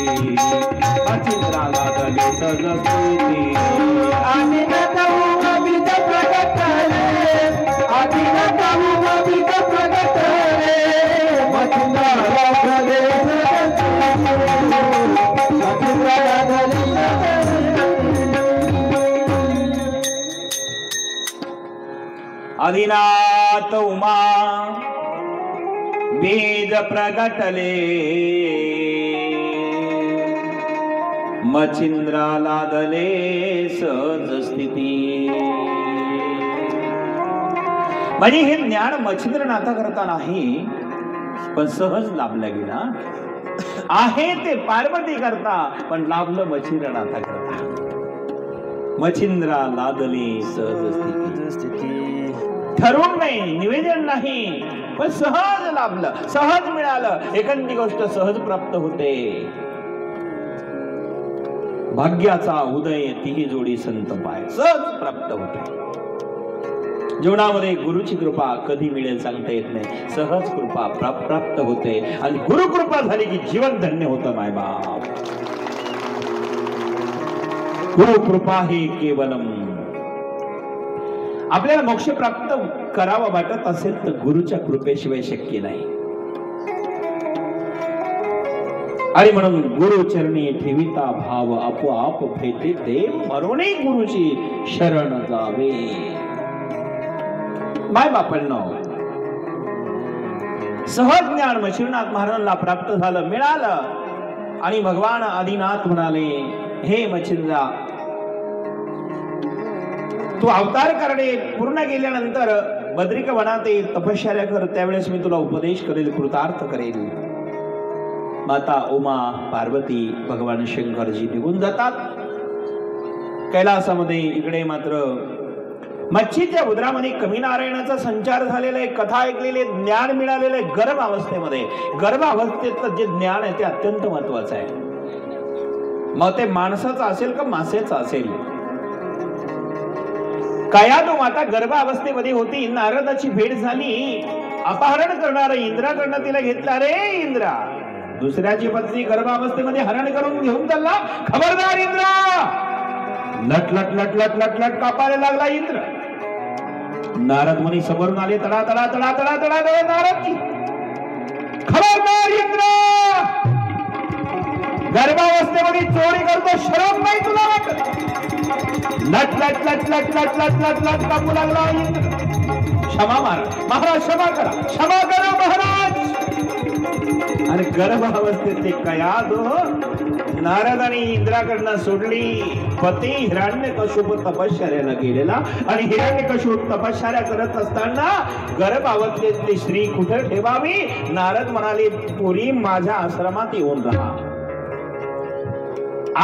मच्छिंद्रा लादले सहज स्थिती, आदिनाथ उमा बीज प्रगटले, आदिनाथ उमा बीज प्रगटले, मच्छिंद्रा लादले सहज स्थिती, मच्छिंद्रा लादले. आदिनाथ उमा बीज प्रगटले, मच्छिंद्रा लादले सहज स्थिती. म्हणजे हे ज्ञान मच्छिंद्र नाथा करता नाही, पण सहज लाभलं गेला आहे. ते पार्वती करता, पण लाभलं मच्छिंद्र नाथा करता. मच्छिंद्रा लादले सहज स्थिती, ठरवून नाही, निवेदन नाही, पण सहज लाभलं, सहज मिळालं. एखादी गोष्ट सहज प्राप्त होते. भाग्याचा उदय तिही जोडी संत पाय, सहज प्राप्त होते. जीवनामध्ये गुरुची कृपा कधी मिळेल सांगता येत नाही, सहज कृपा प्राप्त होते. आणि गुरु कृपा झाली की जीवन धन्य होतं मायबाप. गुरु कृपा ही केवलम. आपल्याला मोक्ष प्राप्त करावा वाटत असेल तर गुरुच्या कृपेशिवाय शक्य नाही. आणि म्हणून गुरु चरणी ठेविता भाव, आपोआप भेटे देव, मरोने गुरुची शरण जावे. माय बापांनो, सहज ज्ञान मच्छिंद्रनाथ महाराजांना प्राप्त झालं, मिळालं. आणि भगवान आदिनाथ म्हणाले, हे मच्छिंद्रा, तू अवतार करणे पूर्ण केल्यानंतर बद्रिक वनात तपश्चर्या कर, त्यावेळेस मी तुला उपदेश करेल, कृतार्थ करेल. माता उमा पार्वती भगवान शंकरजी निघून जातात कैलासामध्ये. इकडे मात्र मच्छीच्या उदरामध्ये कमी नारायणाचा संचार झालेला आहे, कथा ऐकलेली, ज्ञान मिळालेलं आहे गर्भ अवस्थेमध्ये. गर्भ अवस्थेतलं जे ज्ञान आहे ते अत्यंत महत्वाचं आहे. मग ते माणसाचं असेल का मासेचं असेल. कयादो माता गर्भ अवस्थेमध्ये होती, नारदाची भेट झाली. अपहरण करणारा इंद्राकडनं तिला घेतला. रे इंद्रा, दुसऱ्याची पत्नी गर्भावस्थेमध्ये हरण करून घेऊन चालला, खबरदार इंद्रा. लट लट लट लट लट लट कापायला लागला इंद्र. नारद मुनी समोरून आले, तडा तडा तडा तडा तडा तडा. नारदजी, खबरदार इंद्र, गर्भावस्थेमध्ये चोरी करतो, शरम नाही तुला वाटत. लट लट लट लट लट लट लट लट कापू लागला इंद्र. क्षमा मारा महाराज, क्षमा करा, क्षमा करा महाराज. आणि गर्भावस्थेतले कयादो नारद आणि इंद्राकडनं सोडली. पती हिरण्यकश्यप तपश्चर्याला गेलेला, आणि हिरण्यकश्यप तपश्चर्या करत असताना गर्भावस्थेतली स्त्री कुठे ठेवावी. नारद म्हणाले, पुरी माझ्या आश्रमात येऊन राहा.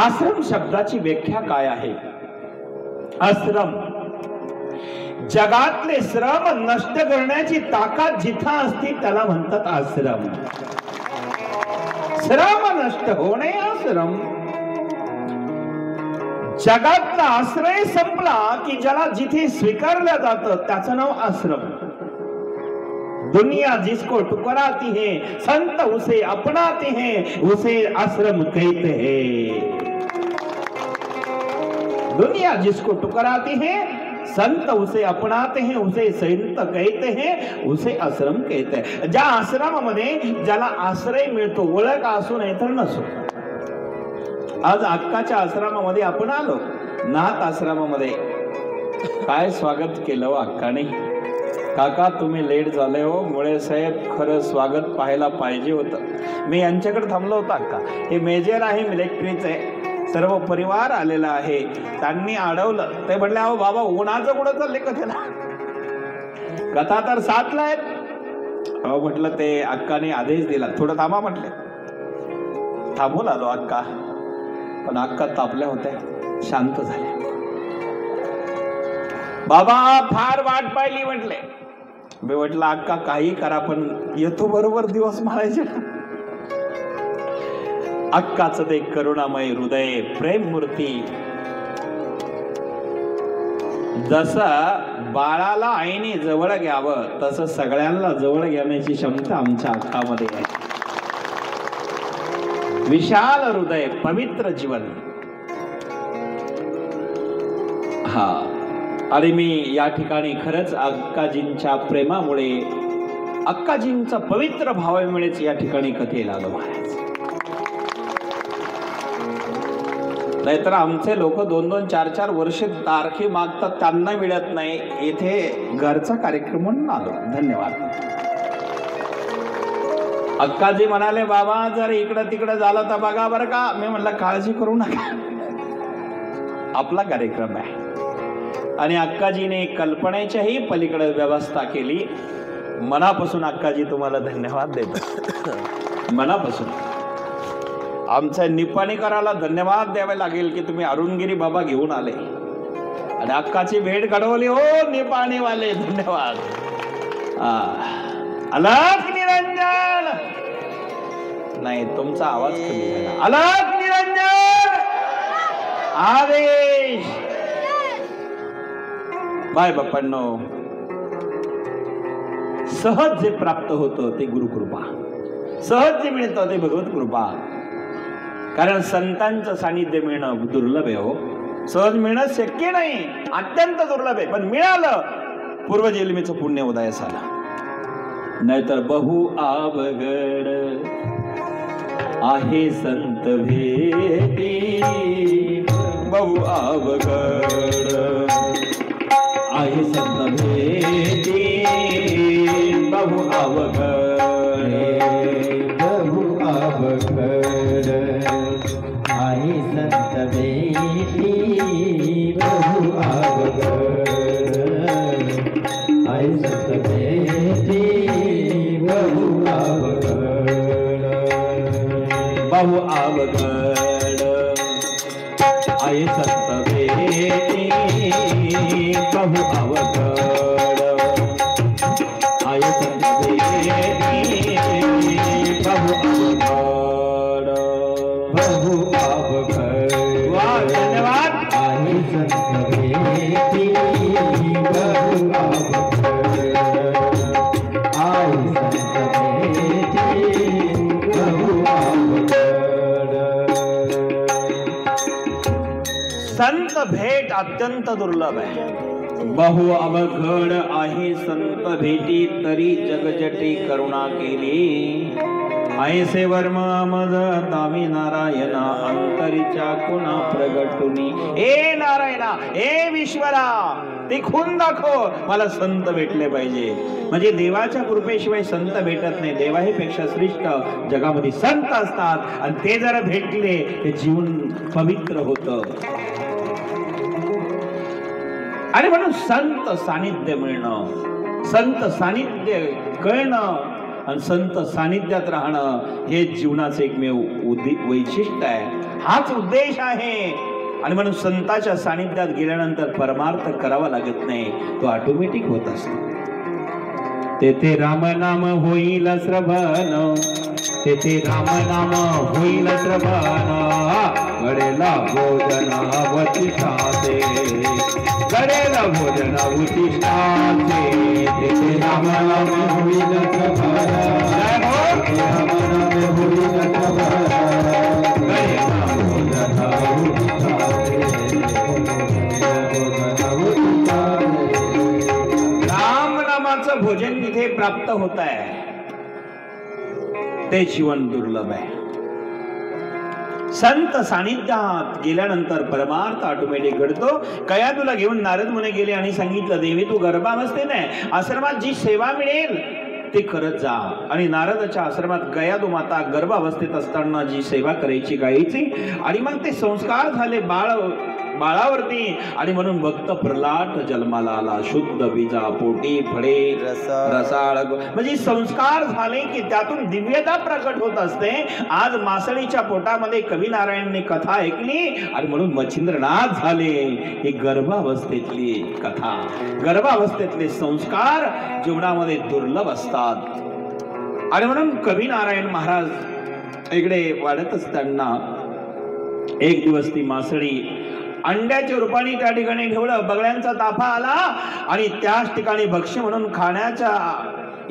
आश्रम शब्दाची व्याख्या काय आहे. आश्रम, जगातले श्रम नष्ट करण्याची ताकद जिथं असते त्याला म्हणतात आश्रम. श्रम नष्ट होणे आश्रम. जगातला आश्रय संपला की ज्याला जिथे स्वीकारलं जातं त्याचं नाव आश्रम. दुनिया जिसको ठुकराती है संत उसे अपनाते हैं, उसे आश्रम कहते हैं. दुनिया जिसको टुकराती है संत उसे अपनाते हैं, उसे संत कहते हैं, उसे आश्रम कहते हैं. ज्या आश्रमामध्ये ज्याला आश्रय मिळतो, ओळख असू नाही तर नसो. आज अक्काच्या आश्रमामध्ये आपण आलो. नाथ आश्रमामध्ये काय स्वागत केलं हो अक्काने. काका तुम्ही लेट झाले हो, मुळे साहेब खरं स्वागत पाहायला पाहिजे होतं. मी यांच्याकडे थांबलो होतो. अक्का हे मेजर आहे, मिलिटरीचे, सर्व परिवार आलेला आहे. त्यांनी अडवलं. ते म्हटले अहो बाबा उन्हाचं कुठं चालले कथेला, कथा तर 7ला आहेत. अहो म्हटलं ते अक्काने आदेश दिला थोडं थांबा म्हटले. थांबून आलो अक्का, पण अक्का तापल्या होत्या, शांत झाल्या. बाबा फार वाट पाहिली म्हटले. मी म्हटलं अक्का काही करा पण येतो बरोबर दिवस म्हणायचे. अक्काचं ते करुणामय हृदय, प्रेम मूर्ती. जसं बाळाला आईने जवळ घ्यावं तसं सगळ्यांना जवळ घेण्याची क्षमता आमच्या अक्कामध्ये आहे. विशाल हृदय, पवित्र जीवन. हा, आणि मी या ठिकाणी खरंच अक्काजींच्या प्रेमामुळे, अक्काजींचा पवित्र भावामुळेच या ठिकाणी कथेला आलो महाराज. नाहीतर आमचे लोक 2-2, 4-4 वर्ष तारखे मागतात, त्यांना मिळत नाही. इथे घरचा कार्यक्रम म्हणून आलो. धन्यवाद. अक्काजी म्हणाले बाबा जर इकडं तिकडं झालं तर बघा बरं का. मी म्हणलं काळजी करू नका, आपला कार्यक्रम आहे. आणि अक्काजीने कल्पनेच्याही पलीकडे व्यवस्था केली. मनापासून अक्काजी तुम्हाला धन्यवाद देतो. मनापासून आमच्या निपाणीकराला धन्यवाद द्यावे लागेल की तुम्ही अरुणगिरी बाबा घेऊन आले आणि अक्काची भेट घडवली. हो निपाणीवाले धन्यवाद. अलख निरंजन. नाही तुमचा आवाज कमी झाला. अलख निरंजन आदेश. बाय बाप्पांनो, सहज जे प्राप्त होतं ते गुरुकृपा, सहज जे मिळतं ते भगवत कृपा. कारण संतांचं सानिध्य मिळणं दुर्लभ आहे हो. सहज मिळणं शक्य नाही, अत्यंत दुर्लभ आहे. पण मिळालं पूर्वजन्मीचं पुण्य उदयास आलं. नाहीतर बहु अवघड आहे संत भेटी, बहु अवघड आहे संत भेटी, बहु अवघड, बहु अवघड आहे संत भेटी, बहु अवघड आहे संत भेटी, बहु अवघड, बहु अवघड आहे संत भेटी, बहु अवघड आहे संत भेटी, बहु अवघड, बहु अवघड. धन्यवाद. आहे संत भेटी, बहु अवघड आहे संत भेटी, बहु अवघड. संत भेट अत्यंत दुर्लभ आहे. बहु अवघड आहे संत भेटी, तरी जगजटी करुणा केली. ऐसे वर्म मज दामी नारायणा, अंतरीच्या कुणा प्रगटुनी. ए नारायणा, ए विश्वरा, ते खून दाखव, मला संत भेटले पाहिजे. म्हणजे देवाच्या कृपेशिवाय संत भेटत नाही. देवाहीपेक्षा श्रेष्ठ जगामध्ये संत असतात आणि ते जर भेटले ते जीवन पवित्र होतं. आणि म्हणून संत सानिध्य मिळणं, संत सानिध्य कळणं आणि संत सानिध्यात राहणं हे जीवनाचे एकमेव वैशिष्ट्य आहे. हाच उद्देश आहे. आणि म्हणून संताच्या सानिध्यात गेल्यानंतर परमार्थ करावा लागत नाही, तो ऑटोमॅटिक होत असतो. तेथे राम नाम होईल श्रवण, तेथे राम नाम होईल श्रवण. गडेला भोजनावती साधे, गडेला भोजनावती साधे, तेथे राम नाम होईल श्रवण, राम नाम होईल श्रवण. गडेला भोजनावती साधे. प्राप्त होत आहे ते जीवन दुर्लभ आहे. संत सानिध्यात गेल्यानंतर परमार्थ ऑटोमॅटिक घडतो. कयादूला घेऊन नारद मुनी गेले आणि सांगितलं, देवी तू गर्भावस्थेत आहे, आश्रमात जी सेवा मिळेल ते करत जा. आणि नारदाच्या आश्रमात गयादू माता गर्भावस्थेत असताना जी सेवा करायची गायची, आणि मग ते संस्कार झाले बाळावरती. आणि म्हणून भक्त प्रल्हाद जन्माला आला. शुद्ध बीजा पोटी फळे रसाळ, म्हणजे संस्कार झाले की त्यातून दिव्यता प्रकट होत असते. आज मासळीच्या पोटामध्ये कवी नारायणने कथा ऐकली आणि म्हणून मच्छिंद्रनाथ झाले. ही गर्भावस्थेतली कथा, गर्भावस्थेतले संस्कार जीवनामध्ये दुर्लभ असतात. आणि म्हणून कवी नारायण महाराज इकडे वाढत असताना एक दिवस ती मासळी अंड्याच्या रूपाने त्या ठिकाणी ठेवलं. बगळ्यांचा ताफा आला आणि त्याच ठिकाणी भक्ष्य म्हणून खाण्याच्या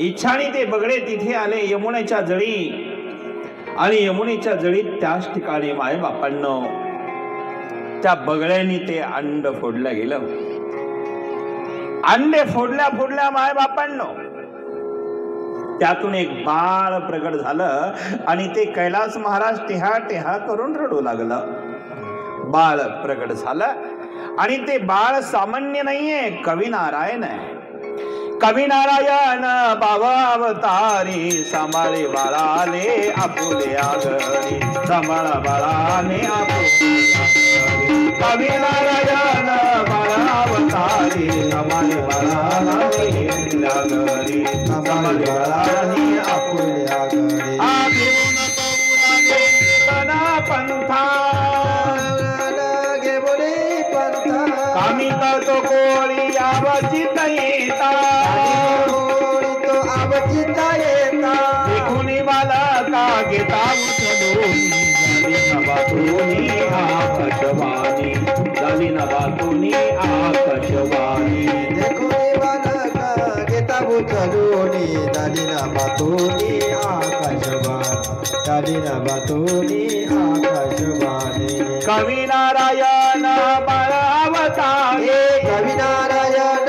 इच्छाने ते बगळे तिथे आले यमुनेच्या जळी. आणि यमुनेच्या जळीत त्याच ठिकाणी मायबापांना त्या बगळ्यांनी ते अंड फोडलं गेलं. अंडे फोडल्या मायबापांना त्यातून एक बाळ प्रगट झालं आणि ते कैलास महाराज टेहा टेहा करून रडू लागलं. बाळ प्रकट झालं आणि ते बाळ सामान्य नाहीये, कवी नारायण आहे. कवी नारायण बाबा अवतारी, सांभाळे बाळाले आपुले आगरी, सांभाळा बाळाने आपुले. कवी नारायण बाबा अवतारी, सांभाळे बाळाले आगरी, सांभाळे बाळाने आपुले आगरी. पंथा आम्ही करतो कोळी आवचित येता, तो आवचित येता. देखुनी मला का घेता उचलून, झाली नभातूनी आकाशवाणी, झाली नभातूनी आकाशवाणी. देखुनी मला का घेता उचलून, झाली नभातूनी आकाशवाणी, झाली नभातूनी आकाशवाणी. कवी नारायण बाळावतारे, कवी नारायण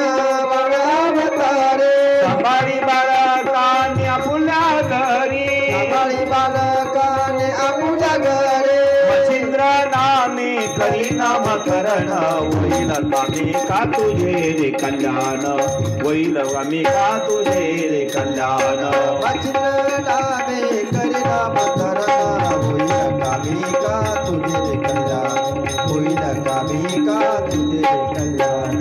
बाळावतारे. सांभाळी बाळकाने आपुल्या घरी, सांभाळी बाळकाने आपुल्या घरी. मच्छिंद्र नामे करी नामकरण, होईल आम्ही का तुझे रे कल्याण, होईल आम्ही का तुझे रे कल्याण. मच्छिंद्र नामे करी नामकरण, होईल आम्ही का तुझे रे कल्याण, होईल आम्ही का तुझे रे कल्याण.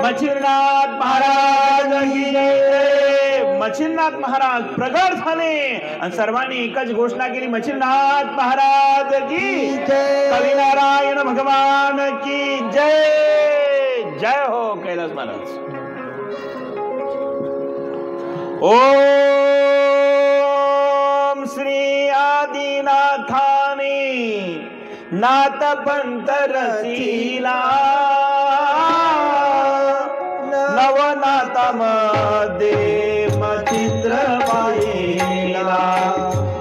मच्छिंद्रनाथ महाराज की जय. मच्छिंद्रनाथ महाराज प्रगट झाले आणि सर्वांनी एकच घोषणा केली, मच्छिंद्रनाथ महाराज की जय, कवी नारायण भगवान की जय. जय हो कैलास महाराज. ओम श्री आदिनाथाने नाथ पंथ रचिला, नवनाथा मध्ये मच्छिंद्र पाहिला.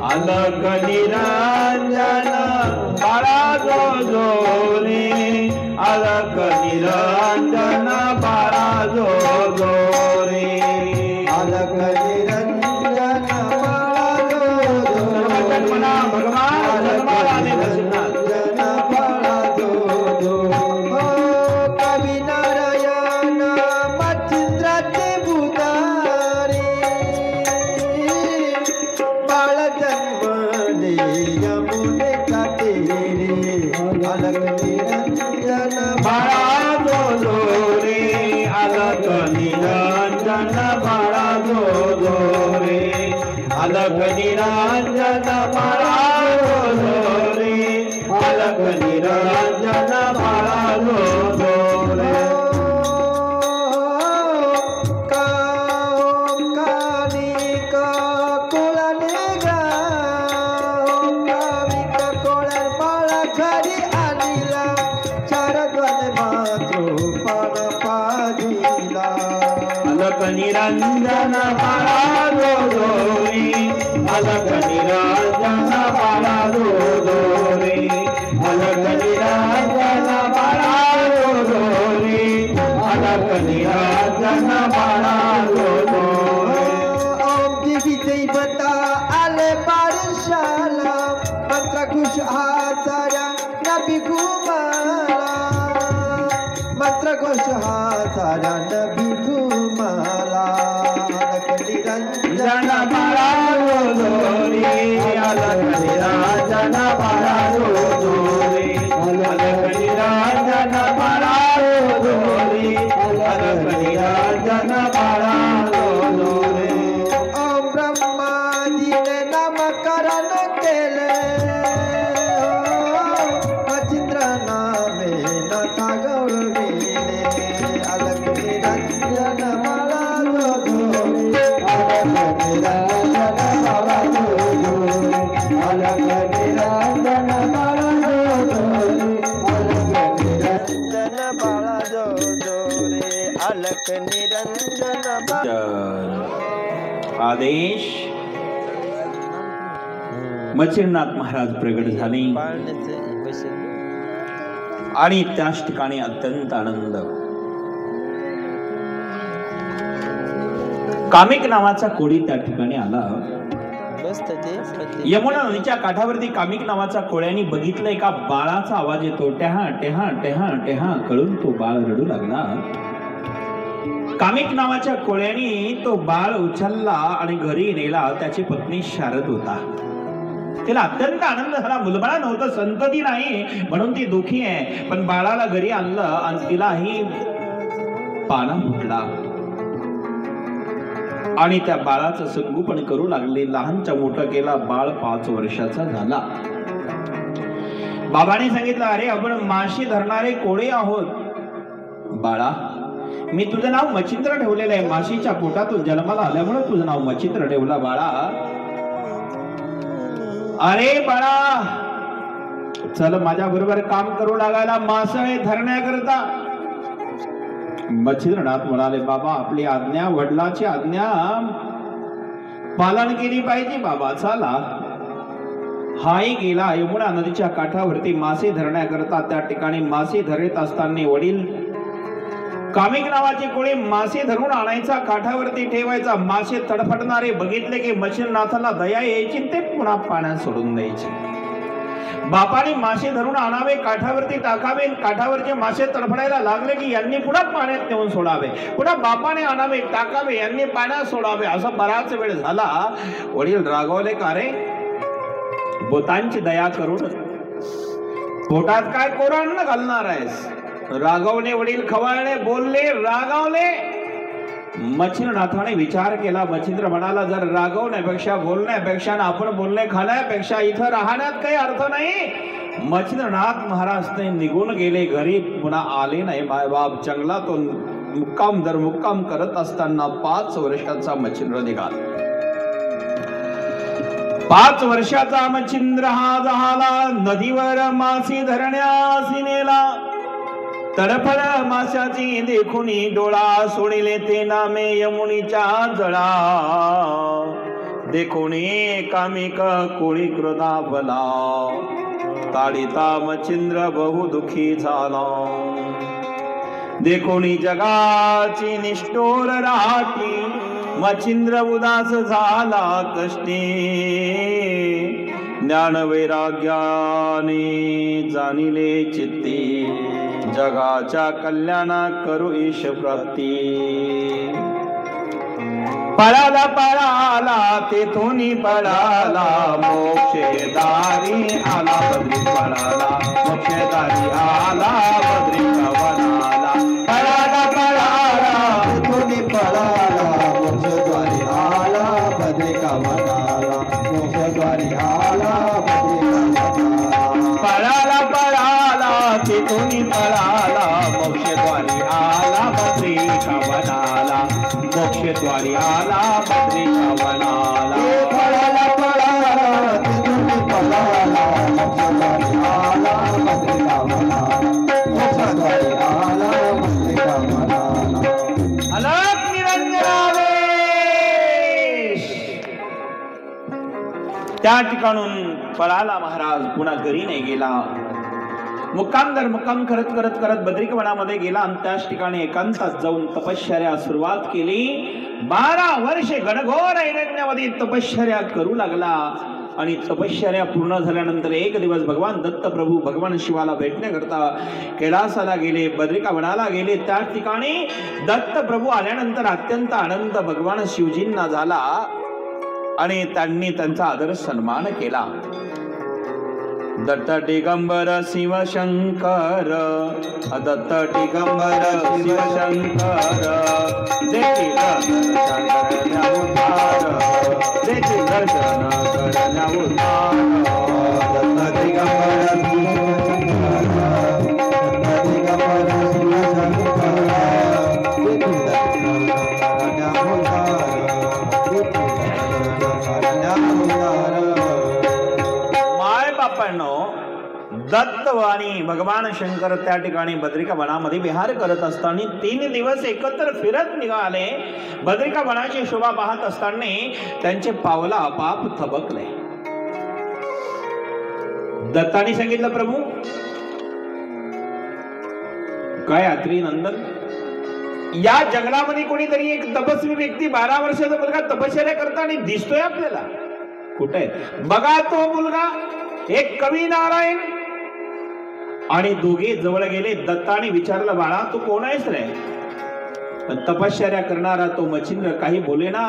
अलग निरंजन बाळा जो जो रे, अलग निरंजन बाळा जो जो रे, अलग निरंजन बाळा जो जो. भगवान जन्माला अलग निरंजन बाळा जो रे, अलग निरंजन बाळा जो जो रे. अलग निरंजन बाळा जो जो रे, अलग निरंजन बाळा जो जो रे, अलग निरंजन बाळा जो जो रे, अलग निरंजन बाळा जो जो रे. भिकुमाला मंत्र घोष हा साऱ्यांना भिकुमाला निरंजन बाळा जोरे अलग निरंजन बाळा जोरे अलग निरंजन बाळा जोरे अलग निरंजन बाळा जोरे ओम ब्रह्माजीने नामकरण केले मच्छिंद्र नामे नथा गौरविले अलग निरंजन बाळा जोरे अलग निरंजन बाळा जोरे अलग निरंजन बाळा जोरे अलग निरंजन बाळा जोरे अलग निरंजन आदेश मच्छिंद्रनाथ महाराज प्रगट झाले आणि त्याच ठिकाणी अत्यंत आनंद. कामिक नावाचा कोळी त्या ठिकाणी आला. यमुना नदीच्या काठावरती कामिक नावाचा कोळ्याने बघितलं एका बाळाचा आवाज येतो. टेहा टेहा टेहा टेहा कळून तो बाळ रडू लागला. कामिक नावाच्या कोळ्याने तो बाळ उचलला आणि घरी नेला. त्याची पत्नी शारद होता. तिला अत्यंत आनंद झाला. मुलबाळ नव्हतं, संतती नाही म्हणून ती दुखी आहे. पण बाळाला घरी आणलं आणि तिलाही पाना फुटला आणि त्या बाळाचं संगोपन करू लागले. लहानच्या मोठं केला. बाळ 5 वर्षाचा झाला. बाबाने सांगितलं, अरे आपण माशी धरणारे कोळे आहोत. बाळा, मी तुझं नाव मच्छिंद्र ठेवलेलं आहे. माशीच्या पोटातून जन्माला आल्यामुळे तुझं नाव मच्छिंद्र ठेवला. बाळा, अरे बाळा, चल माझ्या बरोबर काम करू लागायला मासे धरण्याकरता. मच्छिंद्रनाथ म्हणाले, बाबा आपली आज्ञा, वडिलांची आज्ञा पालन केली पाहिजे बाबा. चला. हाही गेला यमुना नदीच्या काठावरती मासे धरण्याकरता. त्या ठिकाणी मासे धरत असताना वडील कामिक नावाचे कोळी मासे धरून आणायचा, काठावरती ठेवायचा. मासे तडफडणारे बघितले की मच्छिंद्रनाथाला दया यायची, ते पुन्हा पाण्यात सोडून द्यायचे. बापाने मासे धरून आणावे, काठावरती टाकावे. काठावरचे मासे तडफडायला लागले की यांनी पुन्हा पाण्यात नेऊन सोडावे. पुन्हा बापाने आणावे, टाकावे, यांनी पाण्यात सोडावे. असा बराच वेळ झाला. वडील रागवले, का रे बोतांची दया करून पोटात काय कोरांना घालणार आहेस. रागवले वडील, खवळले, बोलले, रागावले. मच्छिंद्रनाथाने विचार केला. मच्छिंद्र म्हणाला, जर रागवण्यापेक्षा, बोलण्यापेक्षा, आपण बोलणे खाण्यापेक्षा इथं राहण्यात काही अर्थ नाही. मच्छिंद्रनाथ महाराज ते निघून गेले. घरी पुन्हा आले नाही. मायबाप जंगलातून मुक्काम दर मुक्काम करत असताना 5 वर्षाचा मच्छिंद्र निघाला. 5 वर्षाचा मच्छिंद्र हा झाला. नदीवर मासे धरण्यास नेला. तडफड माशाची देखुनी डोळा सोडिले ते नामे यमुनीच्या जळा. देखुनी कामिक कोळी क्रोधावला. ताडिता मच्छिंद्र बहु दुखी झाला. देखुनी जगाची निष्ठुर राठी. मच्छिंद्र उदास झाला कष्टी. ज्ञान वैराग्याने जाणिले चित्ती. जगाच्या कल्याणा करू ईश प्राप्ती. पळाला पळाला तेथून पळाला. मोक्षदारी आला बद्री पळाला. मोक्षदारी आला बद्री कवनाला. पळाला पळाला तेथून पळाला. मोक्षद्वारी आला बद्री कवनाला. मोक्षद्वारी आला बद्री कवनाला. पळाला पळाला तेथून पळाला. मोक्षद्वारी आला बद्री कवनाला. मोक्षद्वारी आला बद्री कवनाला. पळाला पळाला तेथून पळाला. मोक्षद्वारी आला बद्री कवनाला. मोक्षद्वारी आला बद्री कवनाला. अलग निरंजनावेश. त्या ठिकाणून पळाला महाराज पुन्हा घरी नाही गेला. मुक्काम दर मुक्काम करत करत करत बद्रिकवनामध्ये गेला आणि त्याच ठिकाणी एकांतात जाऊन तपश्चर्या सुरुवात केली. 12 वर्षे घनघोर अरण्यामध्ये तपश्चर्या करू लागला. आणि तपश्चर्या पूर्ण झाल्यानंतर एक दिवस भगवान दत्त प्रभू भगवान शिवाला भेटण्याकरता कैलासाला गेले, बद्रिका वनाला गेले. त्या ठिकाणी दत्त प्रभू आल्यानंतर अत्यंत आनंद भगवान शिवजींना झाला आणि त्यांनी त्यांचा आदर सन्मान केला. दत्त दिगंबर शिवशंकर, दत्त दिगंबर शिवशंकर, देखील दर्शन करण्या उद्धार, देखील दर्शन करण्या उद्धार. दत्त दिगंबर शिवशंकर, दत्त दिगंबर शिवशंकर, देखील दर्शन करण्या उद्धार, देखील दर्शन करण्या उद्धार. दत्त आणि भगवान शंकर त्या ठिकाणी बद्रिका वनामध्ये विहार करत असताना 3 दिवस एकत्र फिरत निघाले. बद्रिका वनाची शोभा पाहत असताना त्यांचे पावला आपाप थबकले. दत्ताने सांगितलं, प्रभू काय आत्री नंदन, या जंगलामध्ये कोणीतरी एक तपस्वी व्यक्ती 12 वर्षाचा मुलगा तपश्चर्या करताना दिसतोय आपल्याला. कुठे बघा तो मुलगा, एक कवी नारायण. आणि दोघे जवळ गेले. दत्ताने विचारलं, बाळा तू कोण आहेस रे? तपश्चर्या करणारा तो मच्छिंद्र काही बोले ना.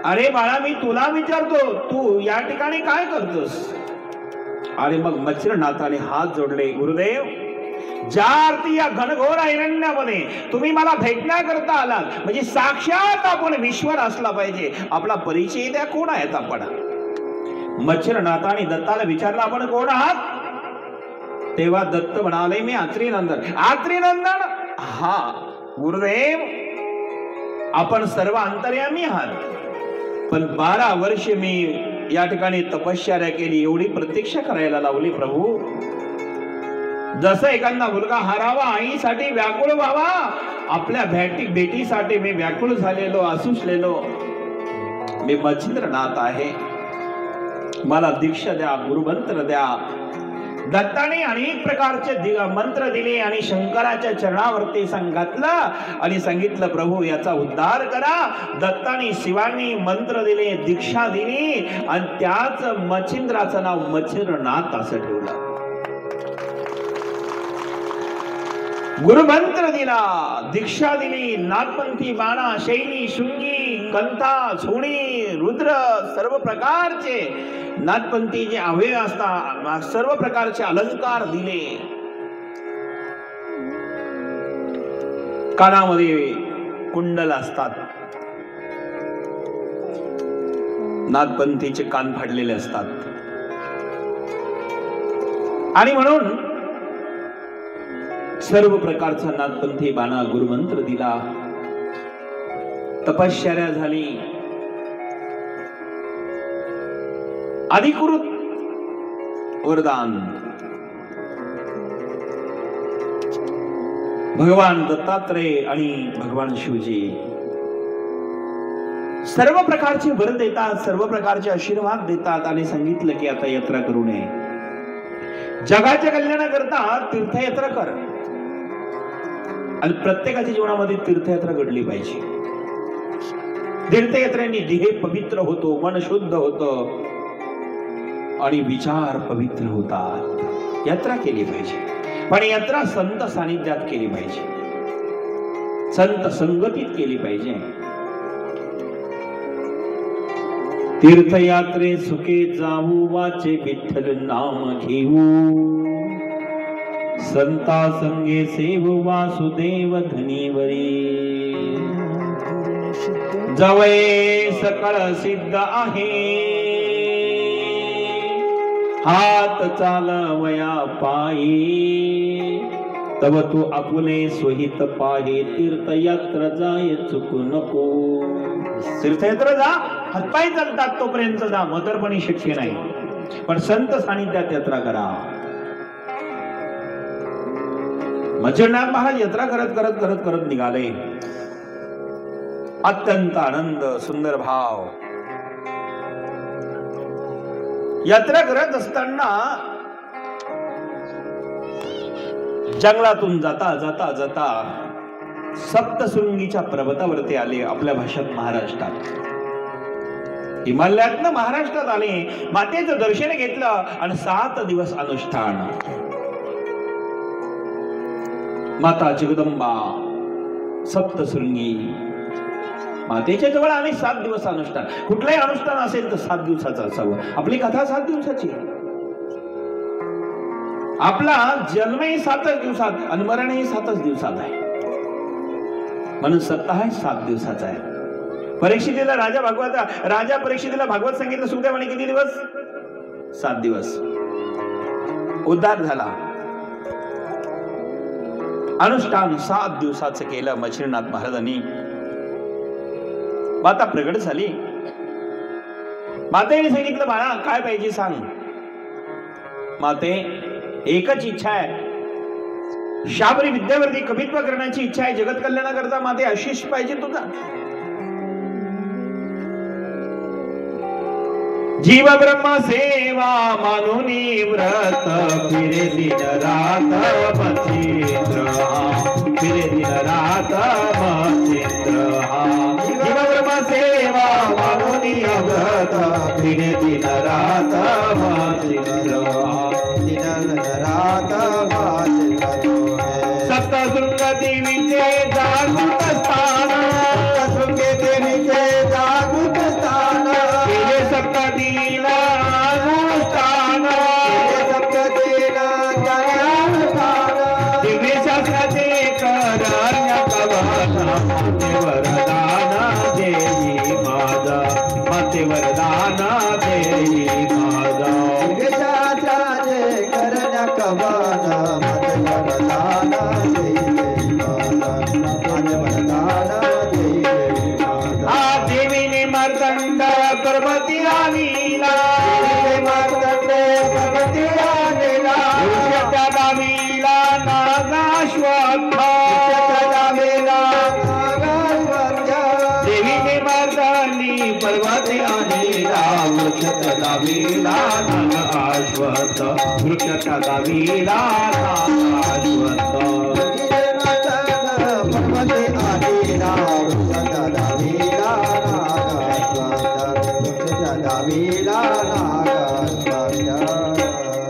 अरे बाळा मी तुला विचारतो, तू या ठिकाणी काय करतोस? आणि मग मच्छिंद्रनाथाने हात जोडले, गुरुदेव ज्या अर्थी या घनघोर अरण्यामध्ये तुम्ही मला भेटण्याकरता आलात, म्हणजे साक्षात आपण विश्वर असला पाहिजे. आपला परिचय द्या, कोण आहेत आपण? मच्छिंद्रनाथाने दत्ताला विचारलं, आपण कोण आहात? तेव्हा दत्त म्हणाले, मी आत्री नंदन. आत्री नंदन? हा गुरुदेव, आपण सर्व अंतर्यामी आहात, पण 12 वर्षे मी या ठिकाणी तपश्चर्या केली, एवढी प्रतीक्षा करायला लावली प्रभू. जसं एखादा मुलगा हरावा, आईसाठी व्याकुळ व्हावा, आपल्या भेटीसाठी मी व्याकुळ झालेलो, असुसलेलो. मी मच्छिंद्रनाथ आहे, मला दीक्षा द्या, गुरुमंत्र द्या. दत्ताने अनेक प्रकारचे मंत्र दिले आणि शंकराच्या चरणावरती घातलं आणि सांगितलं, प्रभू याचा उद्धार करा. दत्ताने शिवांनी मंत्र दिले, दीक्षा दिली आणि त्याच मच्छिंद्राचं नाव मच्छिंद्रनाथ असं ठेवलं. गुरुमंत्र दिला, दीक्षा दिली. नाथपंथी बाणा, शैली, शृंगी, कंथा, सोणी, रुद्र, सर्व प्रकारचे नाथपंथी जे अवयव असतात, सर्व प्रकारचे अलंकार दिले. कानामध्ये कुंडल असतात, नाथपंथीचे कान फाडलेले असतात. आणि म्हणून सर्व प्रकारचा नाथपंथी बाणा, गुरुमंत्र दिला. तपश्चर्या झाली. अधिकृत वरदान भगवान दत्तात्रेय आणि भगवान शिवजी सर्व प्रकारचे वर देतात, सर्व प्रकारचे आशीर्वाद देतात आणि सांगितलं की आता यात्रा करू नये. जगाच्या कल्याणाकरता तीर्थयात्रा कर. आणि प्रत्येकाच्या जीवनामध्ये तीर्थयात्रा घडली पाहिजे. तीर्थयात्रेने देह पवित्र होतो, मन शुद्ध होतं आणि विचार पवित्र होतात. यात्रा केली पाहिजे, पण यात्रा संत सानिध्यात केली पाहिजे, संत संगतीत केली पाहिजे. तीर्थयात्रे सुखे जाऊ, वाचे विठ्ठल नाम घेऊ. संता संगे सेव वासुदेव धनीवरी. जवळे सकळ सिद्ध आहे, हात चालवया पायी. तव तू आपुले सोहित पाहे, तीर्थयात्रा जाय चुकू नको. तीर्थयात्रा जा, हातपाय चालतात तोपर्यंत जा, मतरपणी शक्य नाही, पण संत सानिध्यात यात्रा करा. मच्छिंद्रनाथ महाराज यात्रा करत करत करत करत निघाले. अत्यंत आनंद, सुंदर भाव. यात्रा करत असताना जंगलातून जाता जाता जाता सप्तशृंगीच्या पर्वतावरती आले. आपल्या भाषेत महाराष्ट्रात हिमालयातनं महाराष्ट्रात आले, मातेचं दर्शन घेतलं आणि 7 दिवस अनुष्ठान. माता जगदंबा सप्तशृंगी मातेच्या जवळ आले. 7 दिवस अनुष्ठान. कुठलंही अनुष्ठान असेल तर 7 दिवसाचं असावं. आपली कथा 7 दिवसाची. आपला जन्मही 7च दिवसात आणि मरणही 7च दिवसात आहे. म्हणून सप्ताह 7 दिवसाचा आहे. परीक्षितीला राजा परीक्षितीला भागवत सांगितलं सुखदेवाने किती दिवस? 7 दिवस. उद्धार झाला. अनुष्ठान 7 दिवसाचं केलं मच्छिंद्रनाथ महाराजांनी. माता प्रगट झाली. मातेने सांगितलं बाळा काय पाहिजे सांग. माते एकच इच्छा आहे. शाबरी विद्यावरती कवित्व करण्याची इच्छा आहे. जगत कल्याणाकरता माते आशिष पाहिजे तुझा. जीव ब्रह्म सेवा मानुनी व्रत फिरे दिन रात मच्छिंद्र. फिरे दिन रात मच्छिंद्र. जीव ब्रह्म सेवा मानुनी व्रत फिरे दिन रात मच्छिंद्र. दिन रात सप्तशृंग देवीचे जागृत स्थान. सप्तशृंग देवीचे जागृत स्थान. केले सप्ततीला अनुष्ठान. सप्ततीला अनुष्ठान. दिव्य शास्त्राचे करण्या कवना. माते वरदान देवी माझा. माते वरदान देवी माझा. दिव्य शास्त्राचे करण्या कवना. माते वरदान देवी माझा. माते वरदान देवी माझा. देवीने मार्तंड पर्वती आणीला. मार्तंड पर्वती आणीला. ऋषीच्या दावीला नागाश्वत्थ. देवीने मार्तंडी पर्वती आणीला. वृक्षाच्या दावीला नागाश्वत्थ. वृक्षाच्या दावीला नागाश्वत्थ.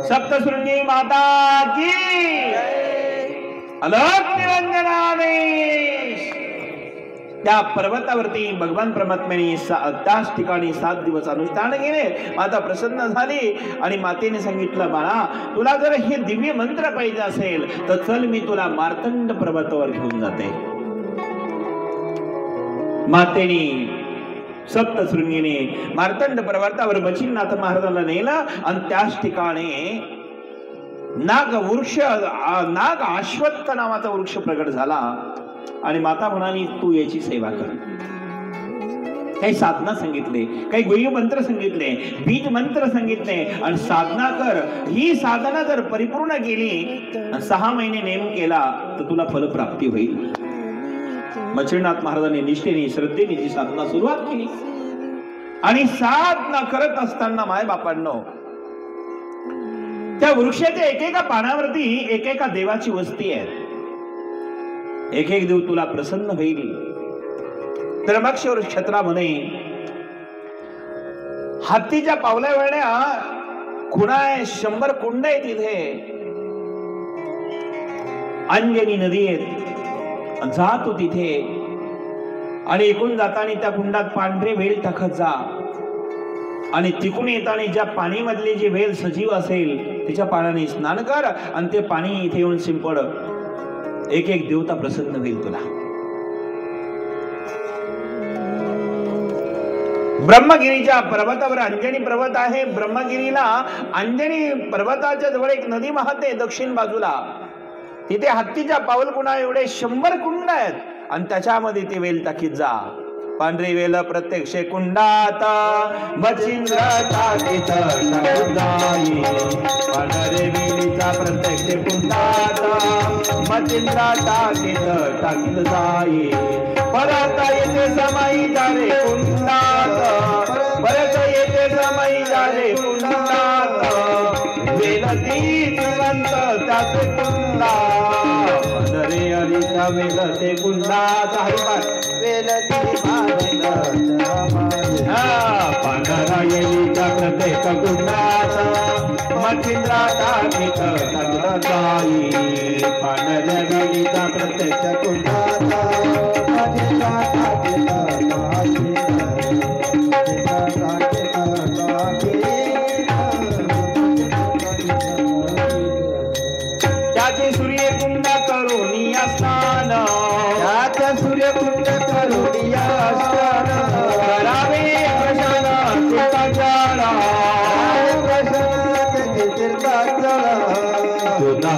सप्तशृंगी माता की अलग निरंजनादेश. त्या पर्वतावरती भगवान परमात्म्याने त्याच ठिकाणी 7 दिवस अनुष्ठान केले. माता प्रसन्न झाली आणि मातेने सांगितलं बाळा तुला जर हे दिव्य मंत्र पाहिजे असेल तर चल मी तुला मार्तंड पर्वतावर घेऊन जाते. मातेने सप्तशृंगीने मार्तंड पर्वतावर मच्छिंद्रनाथ महाराजांना नेलं आणि त्याच ठिकाणी नाग अश्वत्थ नावाचा वृक्ष प्रगट झाला आणि माता म्हणाली तू याची सेवा कर. काही साधना सांगितले, काही गुह्य मंत्र सांगितले, बीज मंत्र सांगितले आणि साधना कर. ही साधना जर परिपूर्ण केली 6 महिने नेम केला तर तुला फलप्राप्ती होईल. मच्छिंद्रनाथ महाराजांनी निष्ठेने श्रद्धेने जी साधना सुरुवात केली आणि साधना करत असताना माय बापांनो त्या वृक्षाच्या एकेका पानावरती एकेका देवाची वस्ती आहे. एक एक देव तुला प्रसन्न होईल. त्र्यंबकेश्वर क्षेत्रामध्ये हत्तीच्या पावला वेळ्या खुणा आहे. 100 कुंड आहे तिथे. अंजनी नदी आहे. जातो तिथे आणि इकडून जाताना त्या कुंडात पांढरे वेल टाकत जा आणि तिकडून येताना ज्या पाणी मधले जे वेल सजीव असेल त्याच्या पाण्याने स्नान कर आणि ते पाणी इथे येऊन शिंपड. एक एक देवता प्रसन्न होईल तुला. ब्रह्मगिरीच्या पर्वतावर अंजनी पर्वत आहे. ब्रह्मगिरीला अंजनी पर्वताच्या जवळ एक नदी वाहते दक्षिण बाजूला. तिथे हत्तीच्या पावलकुंडा एवढे 100 कुंड आहेत आणि त्याच्यामध्ये ते वेल टाकीत जा. पांढरी वेल प्रत्यक्ष कुंडात मच्छिंद्र टाकीत टाकून जाई. पांढरे वेलीचा प्रत्यक्ष कुंडात मच्छिंद्र टाकीत जाई. परत येते समाई झाले कुंडात. परत येते समाई झाले कुंडात. वेलती जिवंत त्याचे कुंडा. पांढरे अलीचा वेल ते कुंडाचा हरिपाठ. वेलती पांढरे येईचा प्रत्येक गुणात मच्छिंद्राचा गीत जाई पांढऱ्या वेळीचा प्रत्येक गुणात मच्छिंद्राचा गीत त्याचे सूर्यकुंड करुणी स्नान त्याच्या सूर्यकुंड करुणी स्नान करावे प्रशांत तीर्थाचला तुझा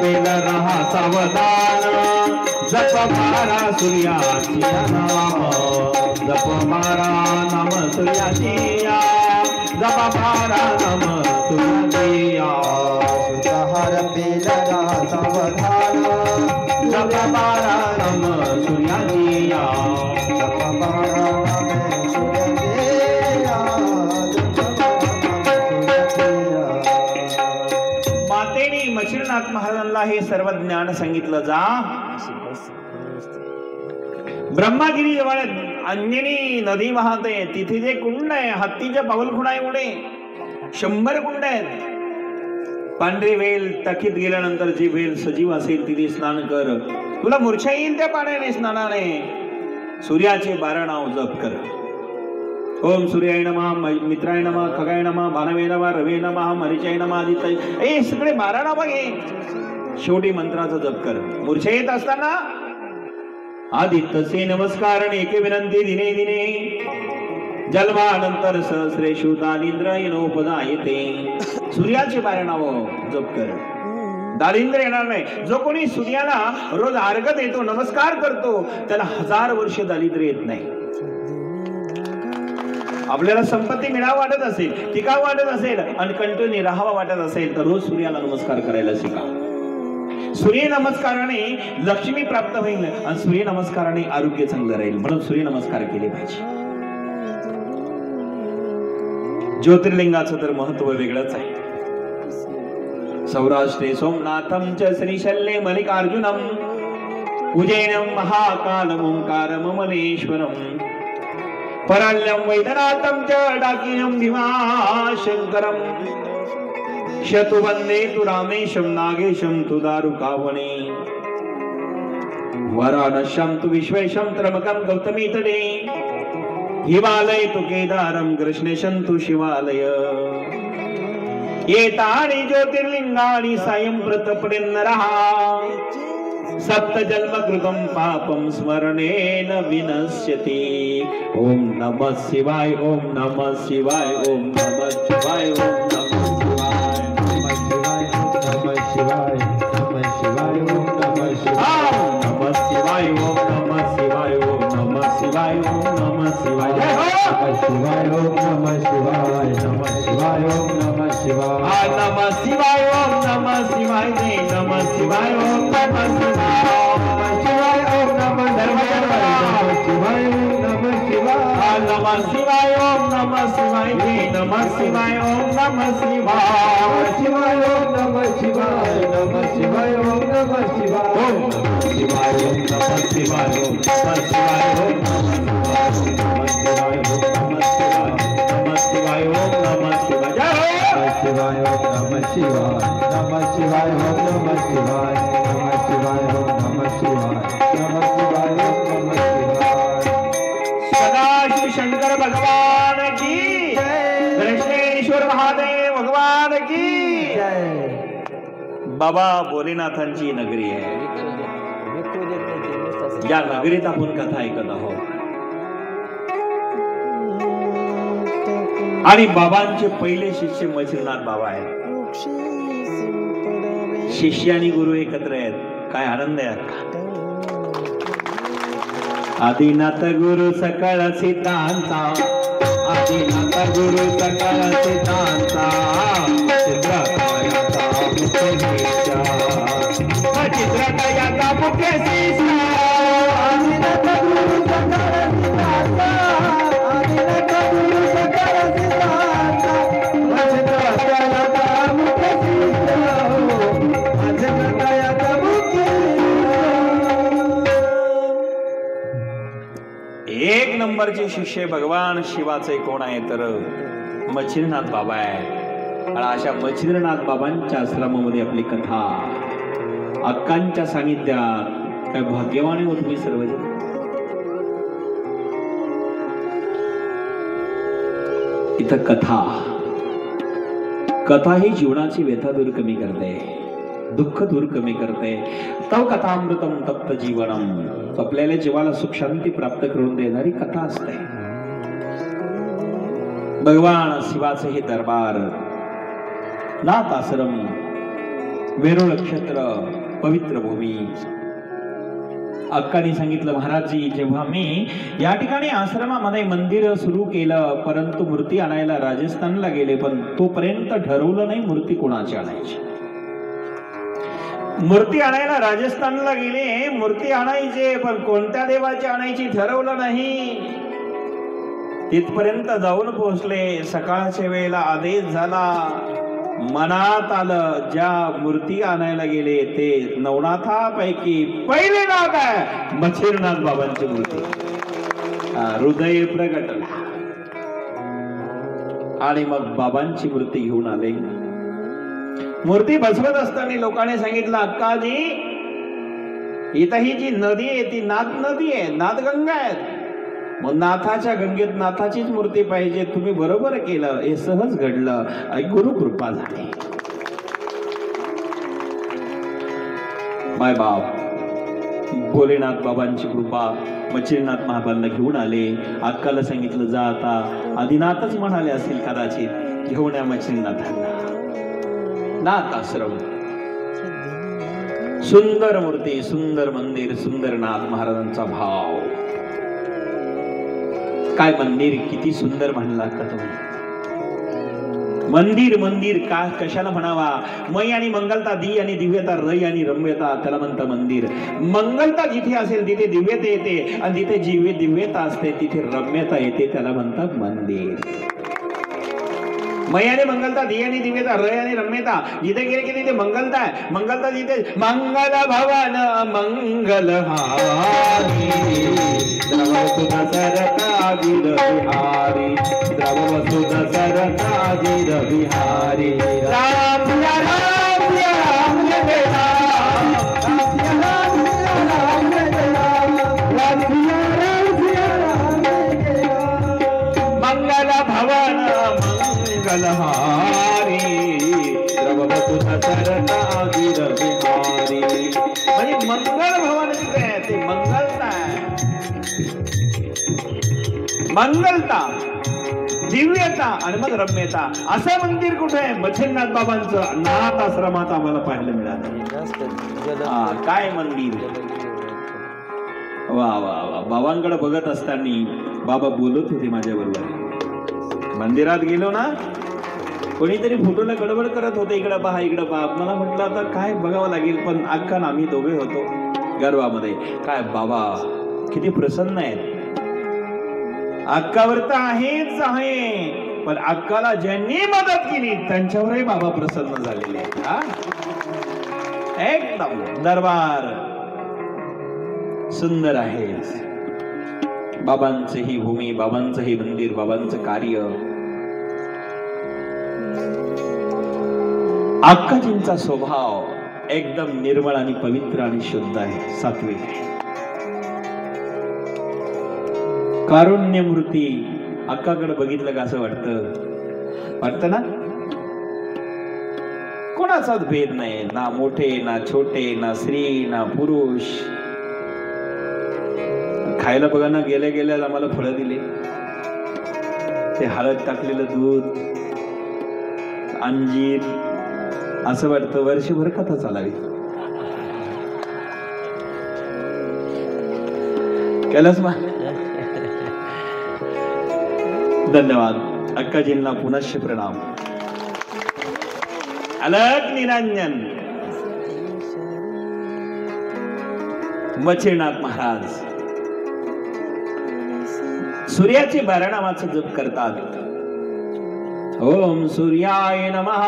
पेला रहा सावधान जप मारा सूर्याची नाम जप मारा नाम सूर्याची जप मारा नाम सूर्याची तुझा पेला रहा सावधान जप मारा नाम सूर्याची जप मारा नाम मातेने मच्छिंद्रनाथ महाराजांना हे सर्व ज्ञान सांगितलं जा ब्रह्मगिरी जवळ अंजनी नदी वाहते तिथे जे कुंड आहे हत्तीच्या पाऊलखुणा एवढे 100 कुंड आहेत पांढरी वेल टाकीत गेल्यानंतर जी वेल सजीव असेल तिथे स्नान कर तुला मूर्छा येईल त्या पाण्याने स्नानाने सूर्याचे 12 नाव जप कर ओम सूर्याय नमः मित्राय नमः खगाय नमः भानवे नमः रवे नमः मरीचाय नमः आदित्याय हे सगळे 12 नाव घे शेवटी मंत्राचा जप कर मूर्छा येत असताना आदित्यसे नमस्कार एके विनंती दिने दिने जन्मानंतर सहस्रेषु दारिद्र्य येनोपदायते सूर्याचे 12 नाव जप कर दारिद्र्य येणार नाही जो कोणी सूर्याला रोज अर्घ्य देतो नमस्कार करतो त्याला 1000 वर्ष दारिद्र्य येत नाही आपल्याला संपत्ती मिळावा वाटत असेल टिकाव वाटत असेल आणि कंटिन्यू राहावा वाटत असेल तर रोज सूर्याला नमस्कार करायला शिका सूर्य नमस्काराने लक्ष्मी प्राप्त होईल आणि सूर्य नमस्काराने आरोग्य चांगलं राहील म्हणून सूर्य नमस्कार केले पाहिजे ज्योतिर्लिंगाचं तर महत्व वेगळंच आहे सौराष्ट्रे सोमनाथम च श्रीशल्ये मल्लिकार्जुनम उज्जैनम महाकालम ओंकारम ममलेश्वरम पराल्यम वैद्यनाथम च डाकिनम भीमाशंकरम शतुवंदे तु रामेशम नागेशम तु दारुकावणे वरानश्यम तु विश्वेशम त्रमकम गौतमी तटे हिमालय तु केदारम कृष्णेशम तु शिवालय एतानि ज्योतिर्लिंगानि सायं प्रतपडेन्नरः सप्त जन्म कृतं पापं स्मरणेन विनश्यति ओम नमः शिवाय ओम नमः शिवाय ओम नमः शिवाय ओम नमः शिवाय नमः शिवाय नमः शिवाय ओम नमः शिवाय ओम नमः शिवाय ओम नमः शिवाय ओम नमः शिवाय ओम नमः शिवाय नमः शिवाय ओम नमः शिवाय नमः शिवाय ओम नमः शिवाय नमः शिवाय ओम नमः शिवाय ओम नमः शिवाय नमः शिवाय नमः शिवाय ओम नमः शिवाय नमः शिवाय ओम नमः शिवाय ओम नमः शिवाय नमः शिवाय ओम नमः शिवाय ओम शिवाय ओम नमः शिवाय ओम नमः शिवाय ओम नमः शिवाय ओम नमः शिवाय ओम नमः शिवाय शिवाय ओम नमः शिवाय नमः शिवाय ओम नमः शिवाय नमः शिवाय ओम नमः शिवाय नमः शिवाय ओम नमः शिवाय सदाशिव शंकर भगवान की जय कृष्णेश्वर महादेव भगवान की जय बाबा भोलेनाथांची नगरी आहे या नगरीत आपण कथा ऐकत आहोत आणि बाबांचे पहिले शिष्य मच्छिंद्रनाथ बाबा आहेत शिष्य आणि गुरु एकत्र आहेत काय आनंद आहे आदिनाथ गुरु सकळ सिद्धांता आदिनाथ गुरु सकळ सिद्धांता चित्रकायाचा मुख्य शिष्य आदिनाथ गुरु सकळ सिद्धांता आदिनाथ गुरु सकळ सिद्धांता चित्रकायाचा मुख्य शिष्य चित्रकायाचा मुख्य एक नंबरचे शिष्य भगवान शिवाचे कोण आहे तर मच्छिंद्रनाथ बाबा आहे आणि अशा मच्छिंद्रनाथ बाबांच्या आश्रमामध्ये आपली कथा अक्कांच्या सानिध्यात काय भाग्यवान होत मी सर्वजण. इथं कथा ही जीवनाची व्यथा दूर कमी करते, दुःख दूर कमी करते. तव कथामृतम तप्त जीवनम, आपल्याला जीवाला सुख शांती प्राप्त करून देणारी कथा असते. भगवान शिवाचे हे दरबार, नाथ आश्रम, वेरूळ नक्षत्र, पवित्र भूमी. अक्काने सांगितलं, महाराजजी जेव्हा मी या ठिकाणी आश्रमामध्ये मंदिर सुरू केलं, परंतु मूर्ती आणायला राजस्थानला गेले, पण तोपर्यंत ठरवलं नाही मूर्ती कोणाची आणायची. मूर्ती आणायला राजस्थानला गेले, मूर्ती आणायची, पण कोणत्या देवाची आणायची ठरवलं नाही. तिथपर्यंत जाऊन पोहोचले. सकाळच्या वेळेला आदेश झाला, मनात आलं ज्या मूर्ती आणायला गेले ते नवनाथापैकी पहिले नाथ आहे मच्छिंद्रनाथ बाबांची मूर्ती. हृदय प्रगटला आणि मग बाबांची मूर्ती घेऊन आले. मूर्ती बसवत असताना लोकांनी सांगितलं, अक्काजी इथं ही जी नदी आहे ती नाथ नदी आहे, नाथगंगा आहे. मग नाथाच्या गंगेत नाथाचीच मूर्ती पाहिजे. तुम्ही बरोबर केलं, हे सहज घडलं आणि गुरु कृपा झाली. माय बाप भोलेनाथ बाबांची कृपा मच्छिंद्रनाथ महाबांना घेऊन आले. अक्काला सांगितलं, जा आता. आदिनाथच म्हणाले असतील कदाचित, घेऊन या मच्छिंद्रनाथांना. नाथ आश्रम, सुंदर मूर्ती, सुंदर मंदिर, सुंदर नाथ महाराजांचा भाव. काय मंदिर, किती सुंदर म्हणला का तुम्ही. मंदिर मंदिर का कशाला म्हणावा. मय आणि मंगलता, दी आणि दिव्यता, रई आणि रम्यता, त्याला म्हणतं मंदिर. मंगलता जिथे असेल तिथे दिव्यता येते, आणि जिथे दिव्यता असते तिथे रम्यता येते, त्याला म्हणतात मंदिर. मय आणि मंगलता, दी आणि दिव्यता, रय आणि रम्यता, जिथे गेले की तिथे मंगलता आहे. मंगलता जिथे, मंगल भवन मंगलहारी, द्रवसुध सरताजीर बिहारी, द्रवसुध सरताजीर बिहारी. राम या राम या राम जय राम, राम या राम या राम जय राम, राम या राम या राम जय राम. मंगल भवन मंगलहारी, द्रवसुध सरताजीर बिहारी. म्हणजे मंगल भवन जिथे आहे ते मंगलता आहे. मंगलता, दिव्यता आणि मग रम्यता. असं मंदिर कुठे आहे? मच्छिंद्रनाथ बाबांचं नाथ आश्रमात आम्हाला पाहायला मिळालं. काय मंदिर, वा वा वा. बाबांकडे बघत असताना बाबा बोलत होते माझ्या बरोबर. मंदिरात गेलो ना, कोणीतरी फोटोला गडबड करत होते, इकडे पहा इकडे पहा. मला म्हटलं आता काय बघावं लागेल, पण अक्का ना आम्ही दोघे होतो गर्वामध्ये. काय बाबा किती प्रसन्न आहेत. अक्कावर तर आहेच आहे, पण अक्काला ज्यांनी मदत केली त्यांच्यावरही बाबा प्रसन्न झालेले आहेत. एकदम दरबार सुंदर आहे. बाबांचं ही भूमी, बाबांचं ही मंदिर, बाबांचं कार्य. अक्काजींचा स्वभाव एकदम निर्मळ आणि पवित्र आणि शुद्ध आहे, सात्विक आहे. कारुण्य मूर्ती. अक्काकडे बघितलं का असं वाटतं ना, कोणाचाच भेद नाही, ना मोठे ना छोटे, ना स्त्री ना पुरुष. खायला बघा ना, गेल्या गेल्या आम्हाला फळं दिले, ते हळद टाकलेलं दूध, अंजीर. असं वाटतं वर्षभर कथा चालावी. कैलास मा, धन्यवाद. अक्काजींना पुनश्च प्रणाम. अलग निरंजन मच्छिंद्रनाथ महाराज सूर्याचे 12 नामाचं जप करतात. ओम सूर्याय नमः,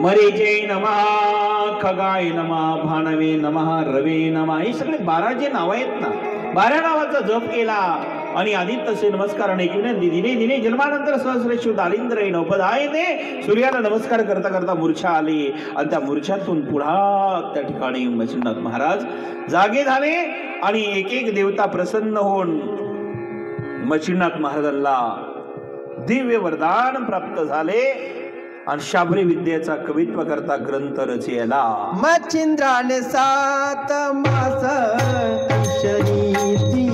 मरीचे नमः, खगाय नमः, भानवे नमः, रवे नमः. हे सगळे 12 जे नाव आहेत ना, 12 नावाचा जप केला आणि आदित्य तसे नमस्कार ऐकून दिने दिने जन्मानंतर सहस्रेशु दालिंद्र नौपदायने सूर्याला नमस्कार करता करता मूर्छा आली आणि त्या मूर्छातून पुढा त्या ठिकाणी मच्छिंद्रनाथ महाराज जागे झाले आणि एक एक देवता प्रसन्न होऊन मच्छिंद्रनाथ महाराजांना दिव्य वरदान प्राप्त झाले आणि शाबरी विद्येचा कवित्व करता ग्रंथ रचयला मच्छिंद्राने 7 मास शरीती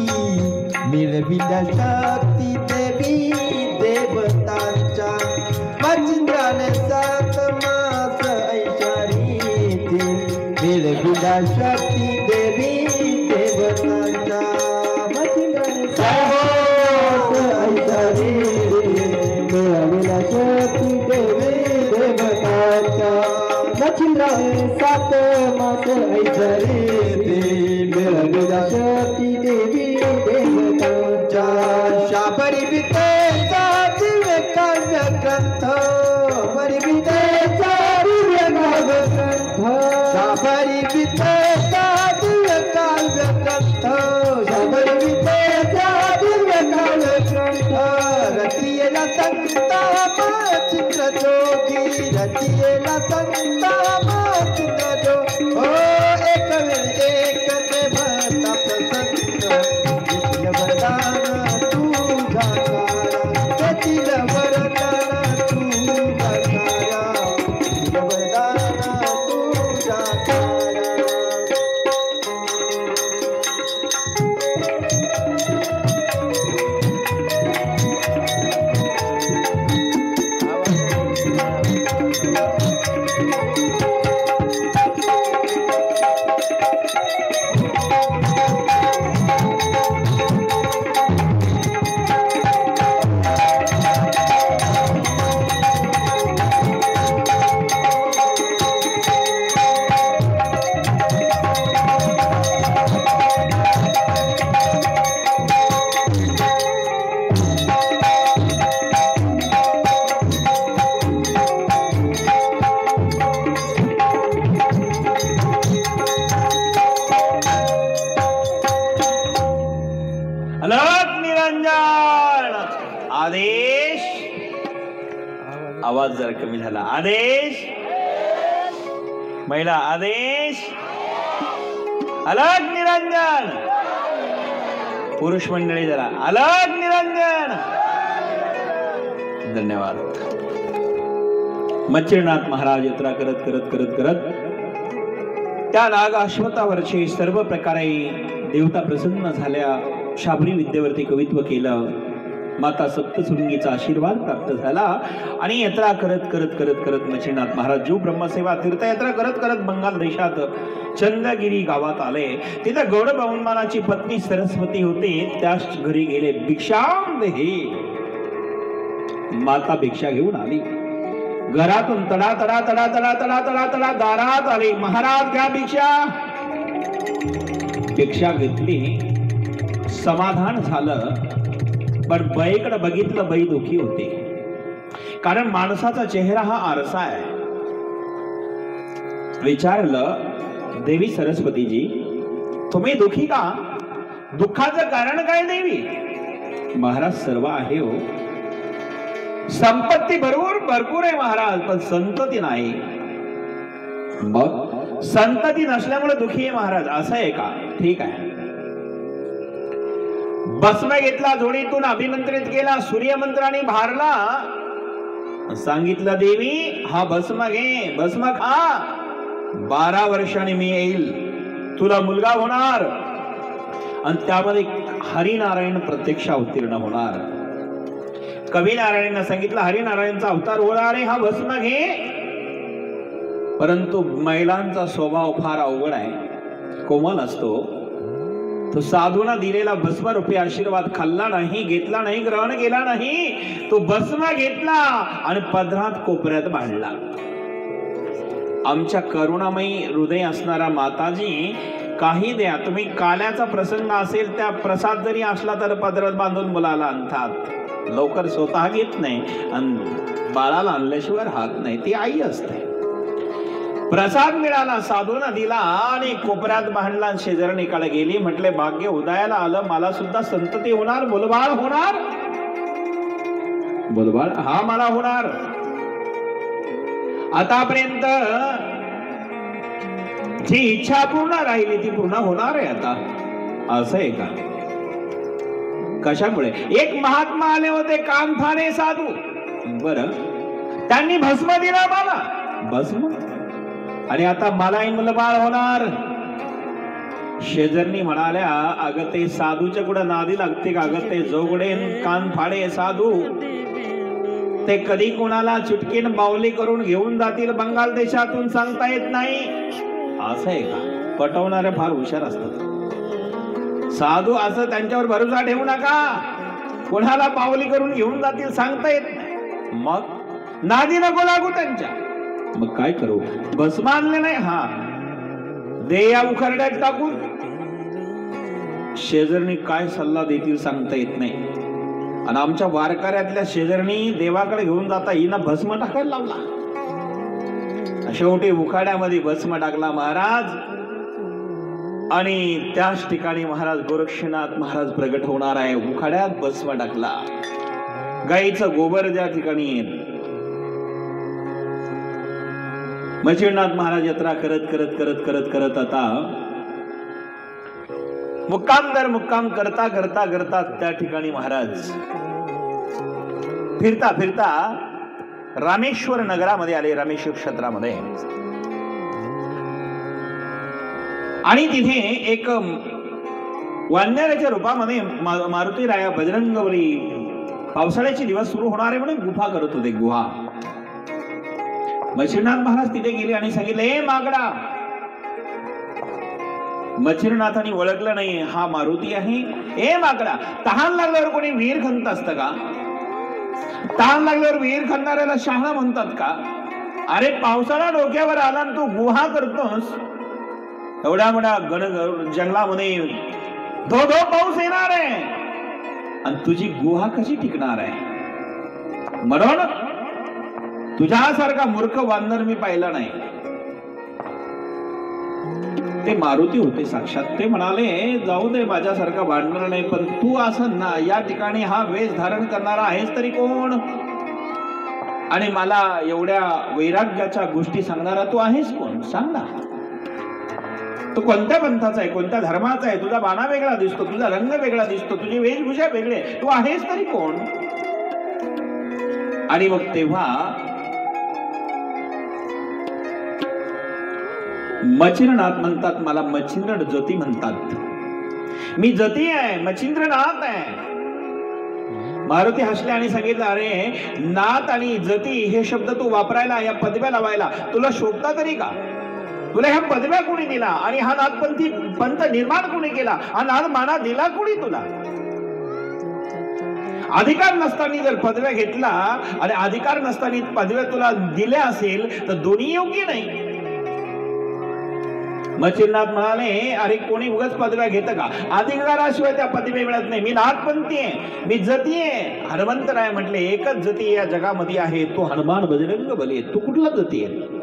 मिळविल्या शक्ती देवी देवतांच्या मच्छिंद्राने 7 मास ऐशारीती मिळविल्या शक्ती देवी देवतांच्या मच्छिंद्राने 7 मास ऐशारीती मिळविल्या शक्ती देवी देवतांच्या मच्छिंद्राने 7 मास ऐशारीती मिळविल्या शक्ती देवी देवतांच्या शाबरी विद्येचा दिव्य काव्य ग्रंथ शाबरी विद्येचा दिव्य काव्य ग्रंथ शाबरी विद्येचा दिव्य काव्य ग्रंथ शाबरी विद्येचा दिव्य काव्य ग्रंथ रचियेला संताप चित्र जोगी रचियेला संताप चित्र जोगी हो एक वेळ एक ते भरता प्रसन्न वरदान तुझा कारा तेथील वरदान तुझा कारा वरदान तुझा कारा अलग निरंजन आदेश आवाज जरा कमी झाला आदेश महिला आदेश अलग निरंजन पुरुष मंडळी जरा अलग निरंजन धन्यवाद मच्छिंद्रनाथ महाराज यात्रा करत करत करत करत त्या नाग अश्वत्थावरचे सर्व प्रकारे देवता प्रसन्न झाल्या शाबरी विद्येवरती कवित्व केलं माता सप्तशृंगीचा आशीर्वाद प्राप्त झाला आणि यात्रा करत करत करत करत मच्छिंद्रनाथ महाराज जो ब्रह्मसेवा तीर्थयात्रा करत करत बंगाल देशात चंद्रगिरी गावात आले तिथं गौड बहुमानाची पत्नी सरस्वती होती त्याच घरी गेले भिक्षाम देही माता भिक्षा घेऊन आली घरातून तडा तडा तडा तडा तडा तडा तडा दारात आली महाराज घ्या भिक्षा घेतली समाधान झालं पण बाईकडे बघितलं बाई दुखी होते कारण माणसाचा चेहरा हा आरसा आहे विचारलं देवी सरस्वतीजी तुम्ही दुखी का दुःखाचं कारण काय देवी महाराज सर्व आहे हो संपत्ती भरपूर आहे महाराज पण संतती नाही मग संतती नसल्यामुळे दुखी आहे महाराज असं आहे का ठीक आहे भस्म घेतला जोडीतून अभिमंत्रित केला सूर्यमंत्राने भारला सांगितलं देवी हा भस्म घे भस्म खा 12 वर्षांनी मी येईल तुला मुलगा होणार आणि त्यामध्ये हरिनारायण प्रत्यक्ष अवतीर्ण होणार कवी नारायणांना सांगितलं हरिनारायणचा अवतार होणार आहे हा भस्म घे परंतु महिलांचा स्वभाव फार अवघड आहे कोमल असतो तो साधूना दिलेला भस्मरूपी आशीर्वाद खाल्ला नाही घेतला नाही ग्रहण केला नाही तो भस्म घेतला आणि पदरात कोपऱ्यात बांधला आमच्या करुणामयी हृदय असणारा माताजी काही द्या तुम्ही काल्याचा प्रसंग असेल त्या प्रसाद जरी असला तर पदरात बांधून मुलाला आणतात लवकर स्वतः घेत नाही आणि बाळाला आणल्याशिवाय राहत नाही ती आई असते प्रसाद मिळाला, साधून दिला आणि कोपऱ्यात बांधला. शेजारणीकडे गेली, म्हटले भाग्य उदयाला आलं, मला सुद्धा संतती होणार, मुलबाळ होणार. मुलबाळ हा मला होणार. आतापर्यंत जी इच्छा पूर्ण राहिली ती पूर्ण होणार आहे आता. असं आहे का? कशामुळे? एक महात्मा आले होते कामठाणे साधू. बरं, त्यांनी भस्म दिला मला, भस्म, आणि आता मलाही मुलबाळ होणार. शेजारनी म्हणाल्या, अगं ते साधूच्या कुठं नादी लागते का? अगं ते जोगडे कान फाडे साधू, ते कधी कोणाला चुटकीन बावली करून घेऊन जातील बंगाल देशातून, सांगता येत नाही. असं आहे का? पटवणारे फार हुशार असतात साधू. असं त्यांच्यावर भरोसा ठेवू नका, कोणाला बावली करून घेऊन जातील सांगता येत नाही. मग नादी नको लागू त्यांच्या. मग काय करू? भस्म आणले नाही, हा दे या उखरड्यात टाकून. शेजारणी काय सल्ला देतील सांगता येत नाही. आणि आमच्या वारकऱ्यातल्या शेजारणी देवाकडे घेऊन जाता हिना भस्म टाकायला लावला. शेवटी उखाड्यामध्ये भस्म टाकला महाराज, आणि त्याच ठिकाणी महाराज गोरक्षनाथ महाराज प्रगट होणार आहे. उखाड्यात भस्म टाकला. गाईचं गोबर ज्या ठिकाणी मच्छिंद्रनाथ महाराज यात्रा करत करत करत करत करत आता मुक्काम दर मुक्काम करता करता करता त्या ठिकाणी महाराज फिरता फिरता रामेश्वर नगरामध्ये आले, रामेश्वर क्षेत्रामध्ये. आणि तिथे एक वानराच्या रूपामध्ये मारुती राया बजरंगबली पावसाळ्याचे दिवस सुरू होणार आहे म्हणून गुफा करत होते, गुहा. मच्छिंद्रनाथ महाराज तिथे गेले आणि सांगितले, हे मागडा. मच्छिंद्रनाथांनी ओळखलं नाही हा मारुती आहे. ए मागडा, तहान लागल्यावर कोणी विहीर खणत असतं का? तहान लागल्यावर विहीर खणणाऱ्याला शहाणा म्हणतात का? अरे पावसाळा डोक्यावर आला आणि तू गुहा करतोस. एवढ्या मोठ्या जंगलामध्ये धो धो पाऊस येणार आहे आणि तुझी गुहा कशी टिकणार आहे? म्हणून तुझ्यासारखा मूर्ख वानर मी पाहिला नाही. ते मारुती होते साक्षात. ते म्हणाले, जाऊ दे माझ्यासारखा वानर नाही, पण तू असं ना या ठिकाणी हा वेश धारण करणारा आहेस तरी कोण? आणि मला एवढ्या वैराग्याच्या गोष्टी सांगणारा तू आहेस कोण? सांग ना. तू कोणत्या पंथाचा आहे, कोणत्या धर्माचा आहे? तुझा बाणा वेगळा दिसतो, तुझा रंग वेगळा दिसतो, तुझी वेशभूषा वेगळे, तू आहेस तरी कोण? आणि मग तेव्हा मच्छिंद्रनाथ म्हणतात, मला मच्छिंद्र जती म्हणतात. मी जती आहे, मच्छिंद्रनाथ आहे. मारुती हसले आणि सांगितलं, अरे नाथ आणि जती हे शब्द तू वापरायला, या पदव्या लावायला तुला शोभता तरी का? तुला ह्या पदव्या कोणी दिला? आणि हा नाथपंथी पंथ निर्माण कोणी केला? हा नाथ माना दिला कोणी तुला? अधिकार नसताना जर पदव्या घेतला आणि अधिकार नसताना पदव्या तुला दिल्या असेल तर दोन्ही योग्य नाही. मच्छिंद्रनाथ म्हणाले, अरे कोणी उगाच पदव्या घेतं का? अधिकाराशिवाय त्या पदव्या मिळत नाही. मी नाथपंथी आहे, मी जती आहे. हनुमंतराय म्हटले, एकच जती या जगामध्ये आहे, तो हनुमान बजरंग बली. तू कुठला जती आहे?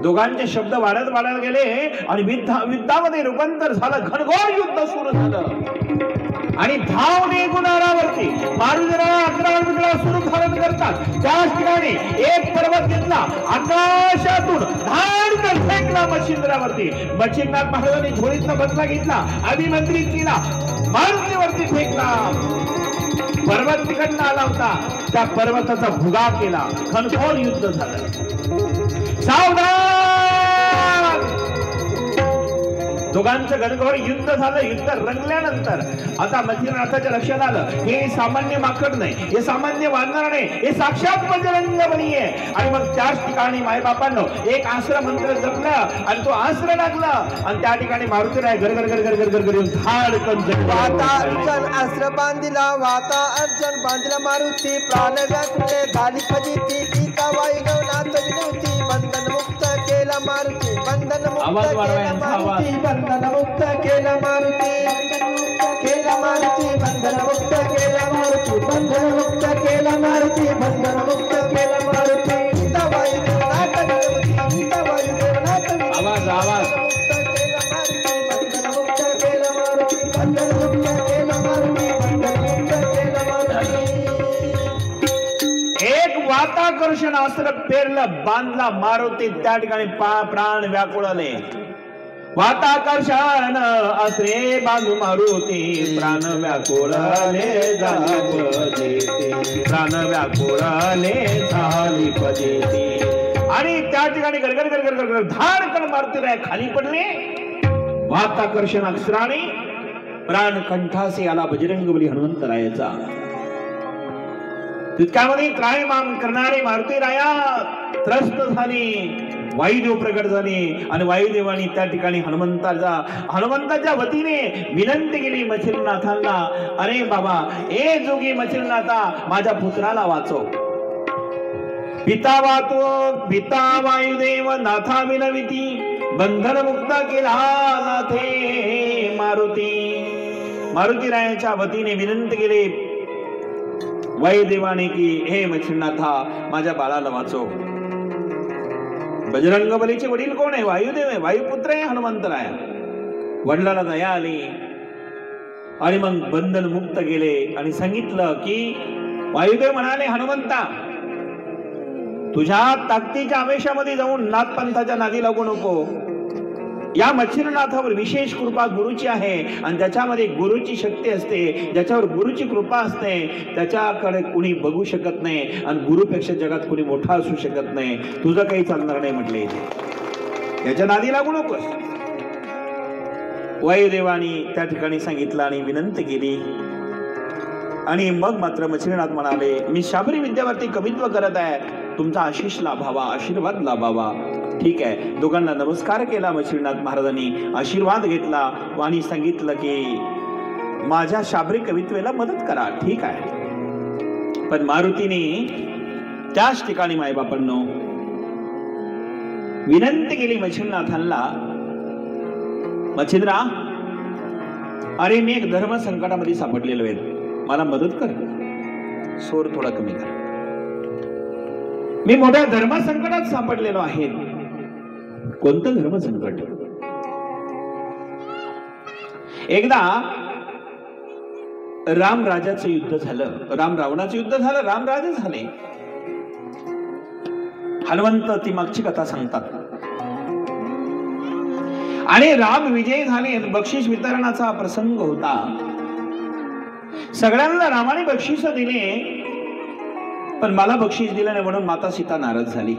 दोघांचे शब्द वाढत वाढत गेले आणि युद्धामध्ये रूपांतर झालं. घनघोर युद्ध सुरू झालं आणि धाव निघून आरावरती मारुतीला 11 मिनिटं सुरू धारण करतात. त्याच ठिकाणी एक पर्वत घेतला, आकाशातून धाडकन फेकला मच्छिंद्रावरती. मच्छिंद्रनाथ महाराजांनी झोळीतला बदला घेतला, अभिमंत्रित केला, मारुतीवरती फेकला. पर्वत तिकडनं आला होता, त्या पर्वताचा भुगा केला. घनघोर युद्ध झालं. सावधान! दोघांचं घनघोर युद्ध झालं. युद्ध रंगल्यानंतर आता मच्छिंद्रनाथाच्या लक्षात आलं, हे सामान्य माकड नाही, हे सामान्य वानर नाही, हे साक्षात बजरंगबली आहे. आणि मग त्याच ठिकाणी मायबापांनो एक आश्रम मंत्र जपलं आणि तो आश्रय लागला आणि त्या ठिकाणी मारुतीराय गरगर गरगर गरगर गरगर धाडकन वाता अर्जन आश्र बांधिला, वाता अर्जन बांधिला मारुती. प्राण व्याकुळे झाली फजिती, सीता वायुदेव नाथ विनवती. बंधन मुक्त केला मारुती, बंधन मुक्त केला मारुती, बंधन मुक्त केला मारुती, केला मारुती, बंधन मुक्त केला मारुती, बंधन मुक्त केला मारुती, बंधन मुक्त केला मारुती. सीता वायुदेव नाथ विनवती, सीता वायुदेव वाताकर्षण अस्त्र पेरलं, बांधला मारुती, त्या ठिकाणी प्राण व्याकुळले. वाताकर्षण अस्त्रे बांधू मारुती, प्राण व्याकुळले झाली फजिती, प्राण व्याकुळले झाली फजिती. आणि त्या ठिकाणी गडगड गडगड गडगड धाडकन मारुतीराय खाली पडले. वाताकर्षण अस्त्राने प्राण कंठासी आला बजरंगबली हनुमंतरायाचा. तितक्यामध्ये त्रायमाम करणारे मारुतीराया त्रस्त झाले. वायुदेव प्रकट झाले आणि वायुदेवानी त्या ठिकाणी हनुमंताच्या वतीने विनंती केली मच्छिंद्रनाथांना, अरे बाबा, ए जोगी मच्छिंद्रनाथा, माझ्या पुत्राला वाचव. पिता वायुदेव नाथा विनविती, बंधन मुक्त केला नाथे मारुती. मारुतीरायाच्या वतीने विनंती केली वायुदेवाने की हे मच्छिंद्रनाथा, माझ्या बाळाला वाचव. बजरंगबलीचे वडील कोण आहे? वायुदेव आहे, वायुपुत्र आहे हनुमंतराय. वडिलांना दया आली आणि मग बंधन मुक्त केले आणि सांगितलं की वायुदेव म्हणाले, हनुमंता, तुझ्या ताकदीच्या आवेशामध्ये जाऊन नाथपंथाच्या नादी लागू नको. या मच्छिंद्रनाथावर विशेष कृपा गुरुची आहे आणि ज्याच्यामध्ये गुरुची शक्ती असते, ज्याच्यावर गुरुची कृपा असते, त्याच्याकडे कुणी बघू शकत नाही आणि गुरुपेक्षा जगात कुणी मोठा असू शकत नाही. तुझं काही चालणार नाही म्हटले, याच्या नादी लागू नकोस. वायुदेवानी त्या ठिकाणी सांगितलं आणि विनंती केली. आणि मग मात्र मच्छिंद्रनाथ म्हणाले, मी शाबरी विद्यावरती कवित्व करत आहे, तुमचा आशीष लाभावा, आशीर्वाद लाभावा. ठीक आहे. दोघांना नमस्कार केला. मच्छिंद्रनाथ महाराजांनी आशीर्वाद घेतला आणि सांगितलं की माझ्या शाबरी कवित्वेला मदत करा. ठीक आहे. पण मारुतीने त्याच ठिकाणी मायबापांनो विनंती केली मच्छिंद्रनाथांना, मच्छिंद्रा, अरे मी एक धर्म संकटामध्ये सापडलेलो आहे, मला मदत कर, सोर थोडा कमी कर. मी मोठ्या धर्म संकटात सापडलेलो आहे. कोणतं धर्म संकट? एकदा राम राजाचं युद्ध झालं, राम रावणाचं युद्ध झालं, राम राजे झाले. हनुमंत ती मागची कथा सांगतात. आणि राम विजयी झाले. बक्षीस वितरणाचा प्रसंग होता. सगळ्यांना रामाने बक्षीस दिले, पण मला बक्षीस दिलं नाही म्हणून माता सीता नाराज झाली.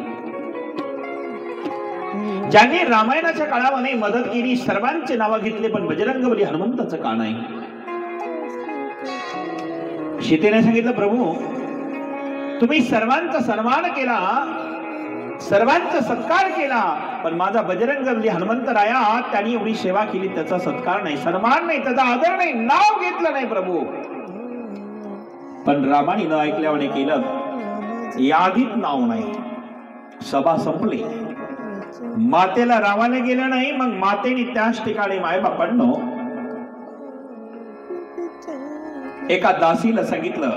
ज्यांनी रामायणाच्या काळामध्ये मदत केली सर्वांचे नाव घेतले, पण बजरंगबली हनुमंताचं का नाही? सीतेने सांगितलं, प्रभू, तुम्ही सर्वांचा सन्मान केला, सर्वांचा सत्कार केला, पण माझा बजरंगबली हनुमंतराया त्यांनी एवढी सेवा केली, त्याचा सत्कार नाही, सन्मान नाही, त्याचा आदर नाही, नाव घेतलं नाही प्रभू. पण रामाने न ऐकल्याने केलं. यादीत नाव नाही. सभा संपली. मातेला रावाने गेलं नाही. मग मातेने त्याच ठिकाणी मायबापांनो एका दासीला सांगितलं,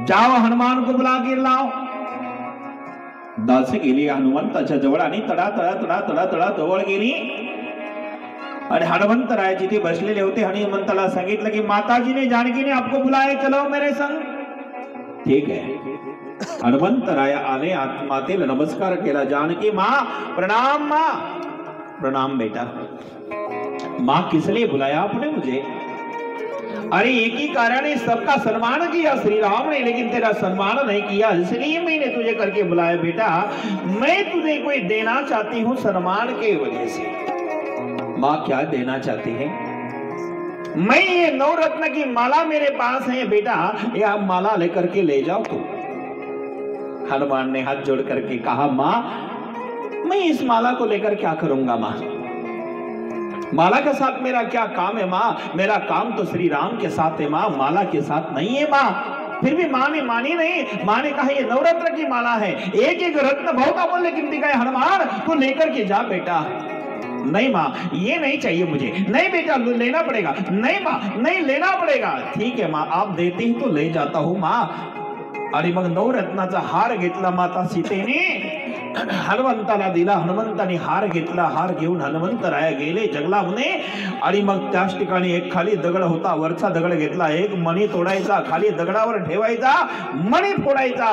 जाओ हनुमान को बुला के लाओ. दासी गेली हनुमंताच्या जवळ आणि तडा तडा तडा तडा तडा जवळ गेली आणि हनुमंतराय जिथे बसलेले होते हनुमंताला सांगितलं की माताजी ने जानकी ने आपको बुलाए, चलो मेरे संग. ठीक है. हनुमंतराय आले, मातेला नमस्कार केला. जानकी माँ प्रणाम. माँ प्रणाम बेटा. माँ किस लिए बुलाया आपने मुझे? अरे एक ही कारण है, सबका सम्मान किया श्री राम ने, लेकिन तेरा सम्मान नहीं किया, इसलिए मैंने तुझे करके बुलाया बेटा. मैं तुझे कोई देना चाहती हूँ सम्मान के वजह से. माँ क्या देना चाहती है? मैं ये नवरत्न की माला मेरे पास है बेटा, ये आप माला लेकर के ले जाओ तुम. हनुमान ने हाथ जोड़ करके कहा, माँ मैं इस माला को लेकर क्या करूंगा माँ? माला के साथ मेरा क्या काम है माँ? मेरा काम तो श्री राम के साथ है माँ, माला के साथ नहीं है माँ. फिर भी माँ ने मानी नहीं. माँ ने कहा ये नवरत्न की माला है, एक एक रत्न बहुत अमूल्य कीमती का है, हनुमान तो लेकर के जा बेटा. नहीं माँ ये नहीं चाहिए मुझे. नहीं बेटा लेना पड़ेगा. नहीं माँ नहीं लेना पड़ेगा. ठीक है माँ, आप देते ही तो ले जाता हूँ माँ. आणि मग नवरत्नाचा हार घेतला माता सीतेने हनुमंताला दिला. हनुमंताने हार घेतला. हार घेऊन हनुमंतराया गेले जंगलामध्ये. आणि मग त्याच ठिकाणी एक खाली दगड होता. वरचा दगड घेतला. एक मणी तोडायचा, खाली दगडावर ठेवायचा, मणी फोडायचा,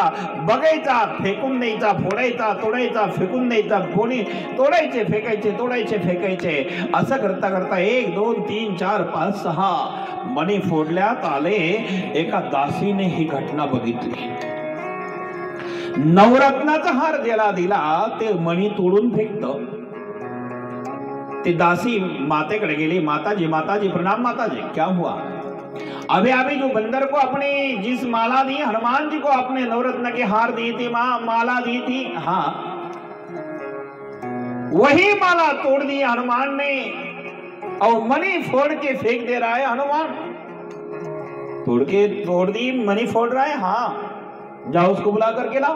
बघायचा, फेकून द्यायचा, फोडायचा, तोडायचा, फेकून द्यायचा, फोडी तोडायचे, फेकायचे, तोडायचे, फेकायचे. असं करता करता 1 2 3 4 5 6 मणी फोडल्यात आले. एका दासीने ही घटना बघितली. नवरत्नाचा हार ज्याला दिला ते मणी तोडून फेकत. ती दासी मातेकडे गेली. माताजी, माताजी प्रणाम माताजी. क्या हुआ? अभी अभी जो बंदर को अपने जिस माला दी, हनुमान जी को अपने नवरत्न के हार दी थी, माला दी थी, हाँ वही माला तोड़ दी हनुमान ने और मणि फोड़ के फेंक दे रहा है. हनुमान तोड़ दी, मणि फोड़ रहा है. हाँ जाओ उसको बुला करके लाओ.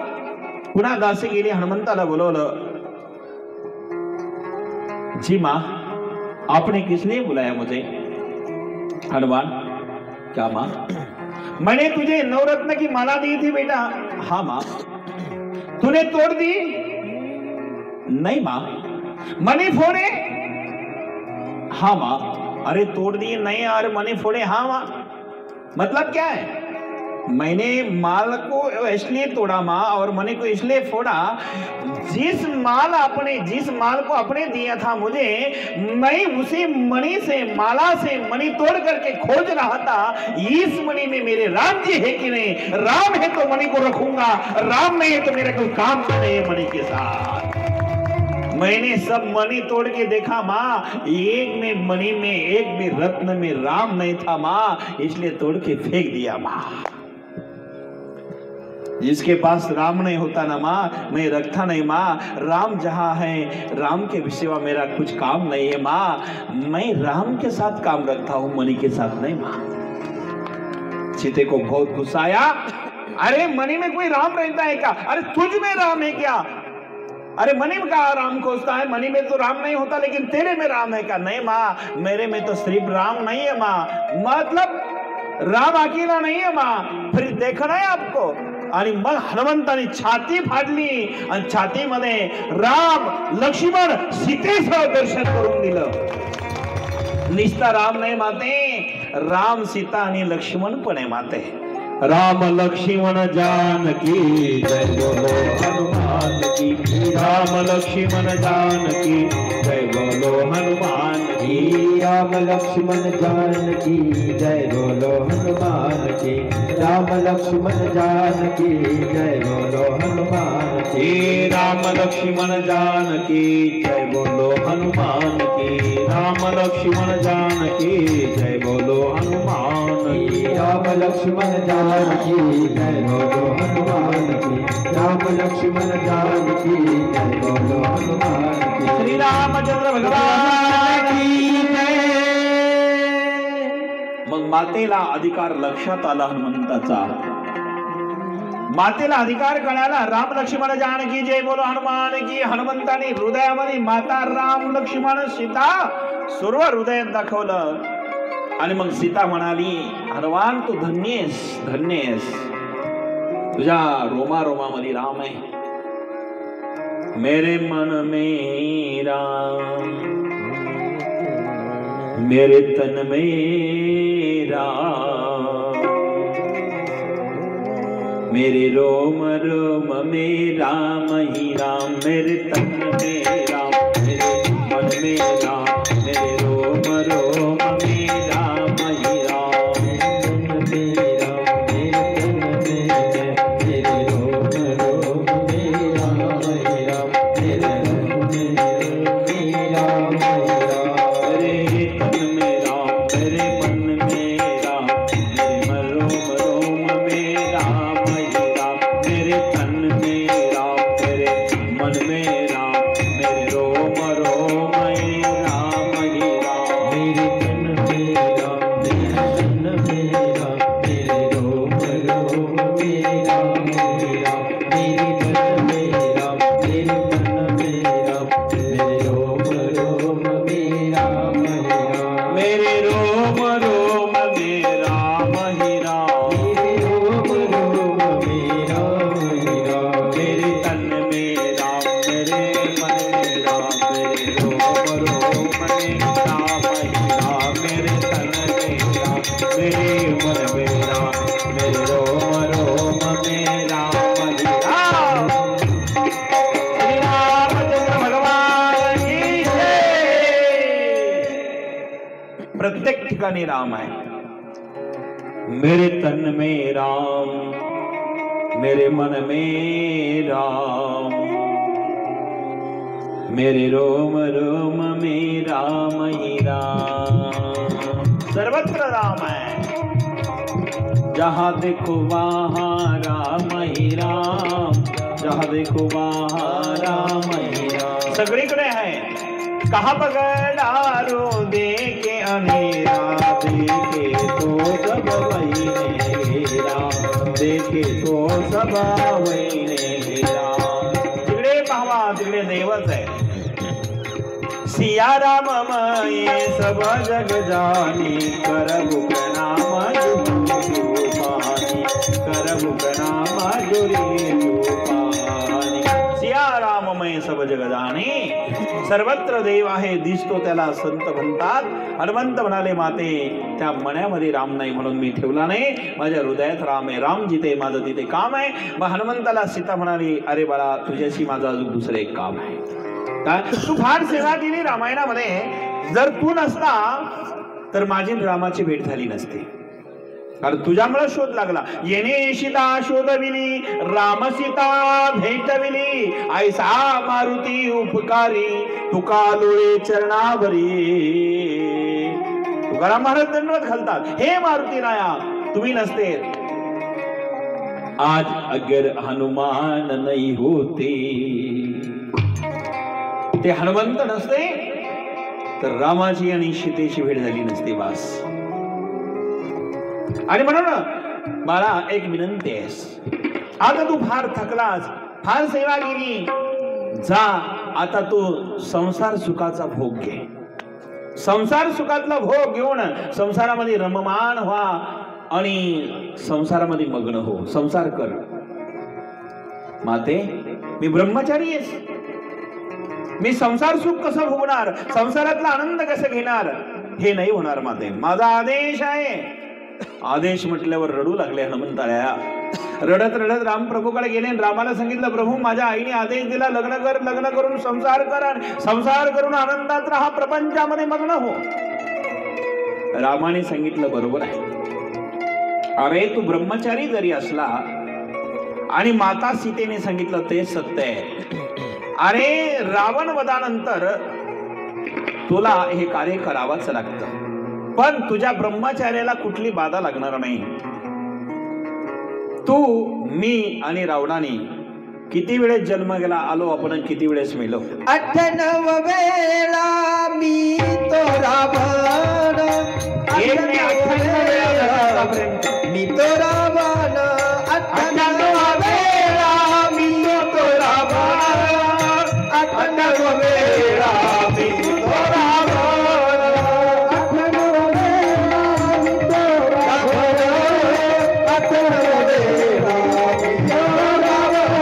पुन्हा दासी गेली. हनुमंताला बोलवलं. जी माँ, आपने किस लिए बुलाया मुझे? हनुमान, क्या माँ? मैंने तुझे नवरत्न की माला दी थी बेटा. हाँ माँ. तूने तोड़ दी? नहीं माँ. मणि फोड़े? हाँ माँ. अरे तोड़ दिए नहीं, अरे मणि फोड़े? हाँ माँ. मतलब क्या है? मैंने माल को इसलिए तोड़ा माँ और मणि को इसलिए फोड़ा, जिस माल को आपने दिया था मुझे, मैं उसी मणि से, माला से मणि तोड़ करके खोज रहा था. इस मणि में मेरे राम जी है कि नहीं? राम है तो मणि को रखूंगा, राम नहीं है तो मेरा कोई काम नहीं है मणि के साथ. मैंने सब मणि तोड़ के देखा माँ, एक में मणि में, एक भी रत्न में राम नहीं था माँ, इसलिए तोड़ के फेंक दिया माँ. जिसके पास राम नहीं होता ना माँ, मैं रखता नहीं माँ. राम जहाँ है, राम के सिवा मेरा कुछ काम नहीं है माँ. मैं राम के साथ काम रखता हूँ, मणि के साथ नहीं माँ. सीते को बहुत गुस्सा आया. अरे मणि में कोई राम रहता है क्या? अरे तुझ में राम है क्या? अरे मणि में कहा राम खोजता है? मणि में तो राम नहीं होता, लेकिन तेरे में राम है क्या? नहीं माँ, मेरे में तो सिर्फ राम नहीं है माँ. मतलब राम अकेला नहीं है माँ, फिर देखना है आपको. आणि मग हनुमंताने छाती फाडली आणि छातीमध्ये राम, लक्ष्मण, सीतेसह दर्शन करून दिलं. निस्ता राम नाही माते, राम, सीता आणि लक्ष्मण पण आहे माते. राम लक्ष्मण जानकी जय बोलो हनुमान की. राम लक्ष्मण जानकी जय बोलो हनुमान की. राम लक्ष्मण जानकी जय बोलो हनुमान की. राम लक्ष्मण जानकी जय बोलो हनुमान की. राम लक्ष्मण जानकी जय बोलो हनुमान की. राम लक्ष्मण जानकी जय बोलो हनुमान की. राम लक्ष्मण जानकी जय बोलो हनुमान की. राम लक्ष्मण जानकी जय बोलो हनुमान की. श्री रामचंद्र भगवान की जय. मग मातेला अधिकार लक्षात आला हनुमंताचा. मातेला अधिकार कळाला. राम लक्ष्मण जानकी जय बोलो हनुमान की. हनुमंताने हृदयामध्ये माता, राम, लक्ष्मण, सीता सर्व हृदयात दाखवलं. आणि मग सीता म्हणाली, हनुमान तू धन्येस, धन्येस. तुझ्या रोमा रोमामध्ये राम आहे. मेरे मन में राम, मेरे तन में राम, मेरे रोम रोम में राम ही राम. मेरे तन में राम, मेरे मन में राम, मेरे रोम रोम में राम ही राम. प्रत्येक ठिकाणी राम आहे. मेरे तन में राम, मेरे मन में राम, मेरे रोम रोम में राम ही राम. सर्वत्र राम है. जहाँ देखो वहाँ राम ही राम, जहाँ देखो वहाँ राम ही राम. सगळीकडे आहे. कहा पगडारो देखे अनेरा, देखे तो सब वहीने घेरा, देखे तो सब वहीने घेरा. तिकडे पाहावा, तिकडे देवच आहे. सिया राम मये सब जग जानी, करबु प्रणाम जुरी पानी, करबु प्रणाम जुरी पानी. सिया राम मये सब जग जानी. सर्वत्र देव आहे, दिसतो त्याला संत म्हणतात. हनुमंत म्हणाले, माते त्या मण्यामध्ये राम नाही म्हणून मी ठेवला नाही, माझ्या हृदयात राम आहे. राम जिथे माझं तिथे काम आहे. मग हनुमंताला सीता म्हणाली, अरे बाळा तुझ्याशी माझं अजून दुसरं एक काम आहे. तू फार सेवा केली रामायणामध्ये. जर तू नसता तर माझी रामाची भेट झाली नसती. कारण तुझ्यामुळे शोध लागला. येणे सीता शोधविली, राम सीता भेटविली, ऐसा मारुती उपकारी, तुका लोळे चरणावरी. तुकाराम महाराज दंडवत घालतात, हे मारुती राया तुम्ही नसते. आज अगर हनुमान नाही होते, ते हनुमंत नसते तर रामाची आणि सीतेची भेट झाली नसती. बास. आणि म्हणून बाळा एक विनंती आहे. आता तू फार थकलास, फार सेवा केली, जा आता तू संसार सुखाचा भोग घे. संसार सुखातला भोग घेऊन संसारामध्ये रममान व्हा आणि संसारामध्ये मग्न हो. संसार कर. माते मी ब्रह्मचारी आहेस, मी संसार सुख कसं भोगणार, संसारातला आनंद कसं घेणार, हे नाही होणार माते. माझा आदेश आहे. आदेश म्हटल्यावर रडू लागले हनुमंताळ्या. रडत रडत रामप्रभूकडे गेले. रामाला सांगितलं, प्रभू माझ्या आईने आदेश दिला, लग्न कर, लग्न करून संसार कर, संसार करून आनंदात राहा, प्रपंचामध्ये मग्न हो. रामाने सांगितलं, बरोबर आहे. अरे तू ब्रह्मचारी जरी असला आणि माता सीतेने सांगितलं ते सत्य आहे. अरे रावण वधानंतर तुला हे कार्य करावंच लागतं, पण तुझ्या ब्रह्मचार्याला कुठली बाधा लागणार नाही. तू, मी आणि रावणाने किती वेळेस जन्म गेला आलो आपण, किती वेळेस मेलो. 98 वेळा मी तो रावण, मी तो रावण, 98 वेळा मी तो रावण, 98 वेळा मी तो रावण, 98 वेळा मी तो रावण, 98 वेळा मी तो रावण,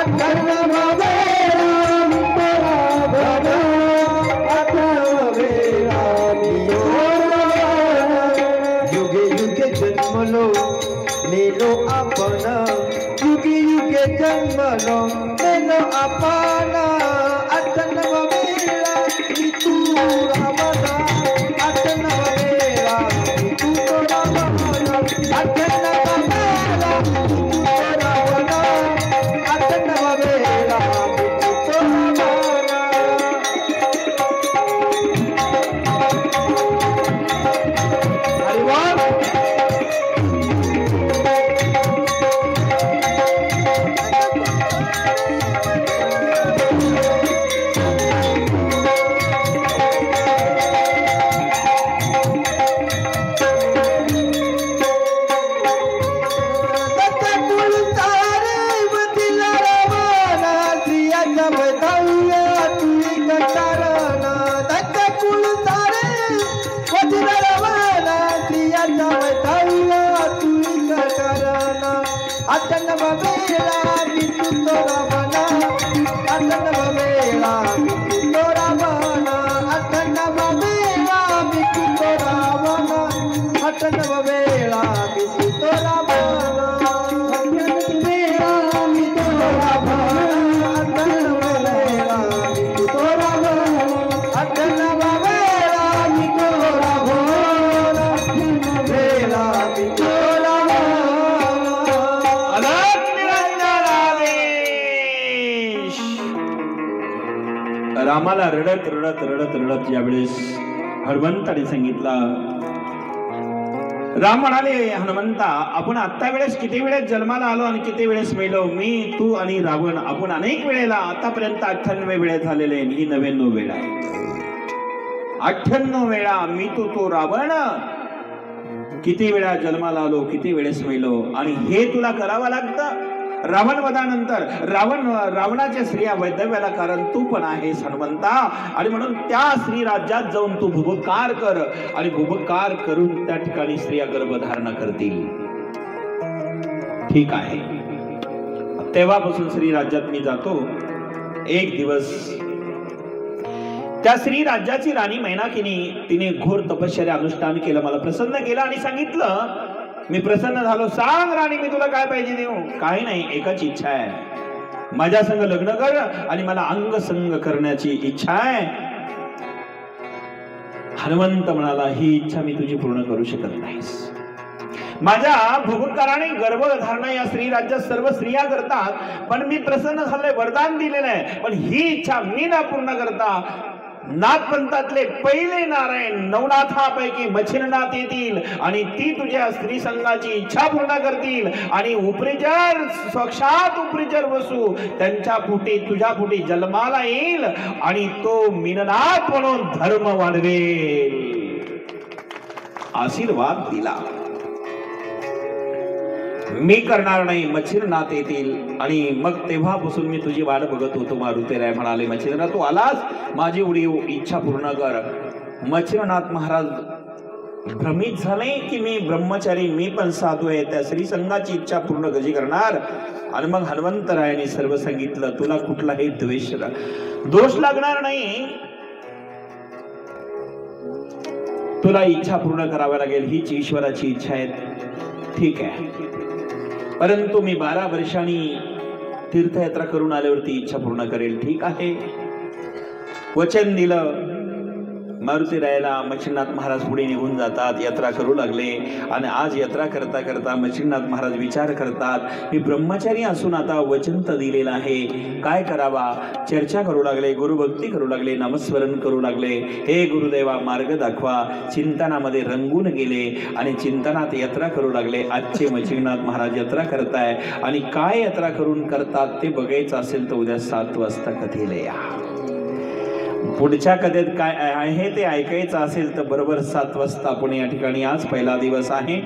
98 वेळा मी तो रावण, 98 वेळा मी तो रावण. युगे युगे जन्मलो मेलो आपण, युगे युगे जन्मलो मेलो आपण, 98 वेळा मी तू रावण, 98 वेळा मी तू तो रावण, 98 वेळा मी तू तो रावण, 98 वेळा मी तू तो रावण. अरे वा. रडत रडत रडत रडत ज्यावेळेस हनुमंताने सांगितलं, राम म्हणाले, हनुमंता आपण आत्ता वेळेस किती वेळेस जन्माला आलो आणि किती वेळेस मेलो, मी तू आणि रावण आपण अनेक वेळेला आतापर्यंत 98 वेळा झालेले, ही 99 वेळा आहे. 98 वेळा मी तो रावण किती वेळा जन्माला आलो, किती वेळेस मेलो, आणि हे तुला करावं लागतं. रावण वधानंतर रावणाच्या स्त्रिया वैधव्याला कारण तू पण आहेस हनुमंता, आणि म्हणून त्या स्त्री राज्यात जाऊन तू भुभुकार कर, आणि भुभुकार करून त्या ठिकाणी स्त्रिया गर्भधारणा करतील. ठीक आहे. तेव्हापासून स्त्री राज्यात मी जातो. एक दिवस त्या स्त्री राज्याची राणी मैनाकिनी तिने घोर तपश्चर्या अनुष्ठान केलं, मला प्रसन्न केलं आणि सांगितलं, मी प्रसन्न झालो, सांग राणी मी तुला काय पाहिजे देऊ. काही नाही, एकच इच्छा आहे, माझ्या संग लग्न कर आणि मला अंग संग करण्याची इच्छा आहे. हनुमंत म्हणाला, ही इच्छा मी तुझी पूर्ण करू शकत नाहीस. माझ्या भुभुकाराने गर्भधारणा या स्त्री राज्यात सर्व स्त्रिया करतात, पण मी प्रसन्न झालोय, वरदान दिलेलं आहे, पण ही इच्छा मी ना पूर्ण करता नाथपंथातले पहिले नारायण नवनाथापैकी मच्छिरनाथ येतील आणि ती तुझ्या स्त्री संघाची इच्छा पूर्ण करतील, आणि उपरिचर साक्षात उपरिचर वसू त्यांच्या पोटी तुझ्या पोटी जन्माला येईल, आणि तो मीननाथ म्हणून धर्म वाढवेल. आशीर्वाद दिला. मी करणार नाही, मच्छिरनाथ येतील, आणि मग तेव्हापासून मी तुझी वाट बघत होतो. मारुतीराय म्हणाले, मच्छिरनाथ तू आलास, माझी एवढी इच्छा पूर्ण कर. मच्छिरनाथ महाराज भ्रमित झाले की मी ब्रह्मचारी, मी पण साधू आहे, त्या श्री संघाची इच्छा पूर्ण कशी करणार. आणि मग हनुमंतरायाने सर्व सांगितलं, तुला कुठलाही दोष लागणार नाही, तुला इच्छा पूर्ण करावी लागेल, हीच ईश्वराची इच्छा आहे. ठीक आहे, परंतु मी 12 वर्षांनी तीर्थयात्रा करून आल्यावरती इच्छा पूर्ण करेल. ठीक आहे, वचन दिलं. मारुतीरायाला मच्छिंद्रनाथ महाराज पुढे निघून जातात, यात्रा करू लागले. आणि आज यात्रा करता करता मच्छिंद्रनाथ महाराज विचार करतात, मी ब्रह्मचारी असून आता वचन तर दिलेलं आहे, काय करावा. चर्चा करू लागले, गुरुभक्ती करू लागले, नामस्मरण करू लागले. हे गुरुदेवा मार्ग दाखवा. चिंतनामध्ये रंगून गेले आणि चिंतनात यात्रा करू लागले. आजचे मच्छिंद्रनाथ महाराज यात्रा करताय, आणि काय यात्रा करून करतात ते बघायचं असेल तर उद्या 7 वाजता कथेला या. पुढच्या कथेत काय आहे ते ऐकायचं असेल तर बरोबर 7 वाजता आपण या ठिकाणी, आज पहिला दिवस आहे,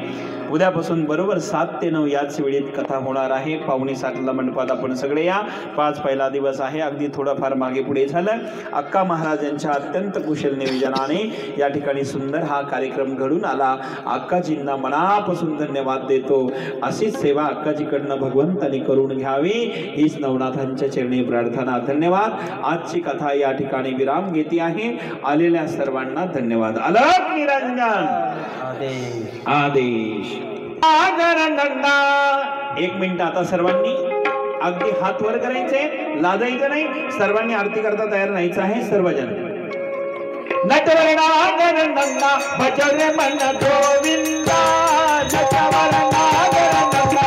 उद्यापासून बरोबर 7 ते 9 याच वेळेत कथा होणार आहे. 5:45 मंडपात आपण सगळे या. 5 पहिला दिवस आहे. अगदी थोडंफार मागे पुढे झालं. अक्का महाराजांच्या अत्यंत कुशल नियोजनाने या ठिकाणी सुंदर हा कार्यक्रम घडून आला. अक्काजींना मनापासून धन्यवाद देतो. अशीच सेवा अक्काजीकडनं भगवंतांनी करून घ्यावी हीच नवनाथांच्या चरणी प्रार्थना. धन्यवाद. आजची कथा या ठिकाणी विराम घेते आहे. आलेल्या सर्वांना धन्यवाद. अलग निरंजन आदेश. एक मिनिट आता सर्वांनी अगदी हात वर करायचे, लाजायचं नाही. सर्वांनी आरती करता तयार राहायचं आहे. सर्वजण नटवर नागर नंदा भजन मन गोविंदा. नटवर नागर नंदा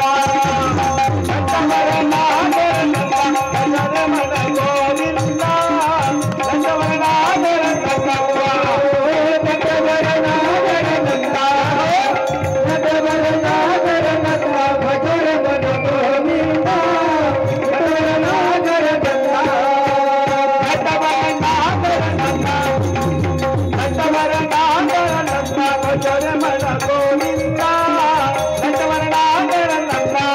नटवर नागर नंदा भजन मन गोविंदा. नटवर नागर नंदा नटवर नागर नंदा नटवर नागर नंदा भजन मन गोविंदा. नटवर नागर नंदा नटवर नागर नंदा नटवर नागर नंदा भजन मन गोविंदा. नटवर नागर नंदा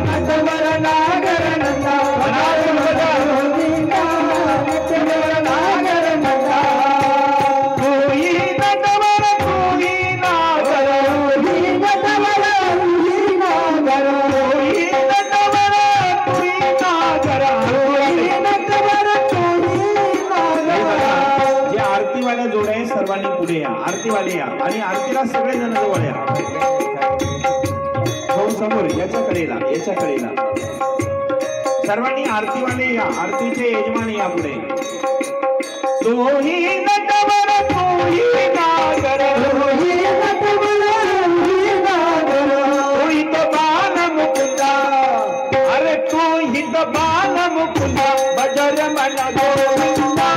नटवर नागर नंदा भजन मन गोविंदा. नटवर नागर नंदा कोई नटवर कोई नागर कोई नटवर कोई नागर कोई नटवर कोई नागर कोई नटवर कोई नागर. जे आरतीवाल्या जोड्या आहेत सर्वांनी पुढे या. आरतीवाले या आणि आरतीला सगळेजण जवळ या. हो समोर याच्याकडे या. सर्वांनी आरतीवाले या. आरतीचे यजमान या पुढे. तोही नटवर तोही नागर तोही नटवर तोही नागर तोही तो बाल मुकुंदा. अरे तोही तो बाल मुकुंदा भजन मन गोविंदा.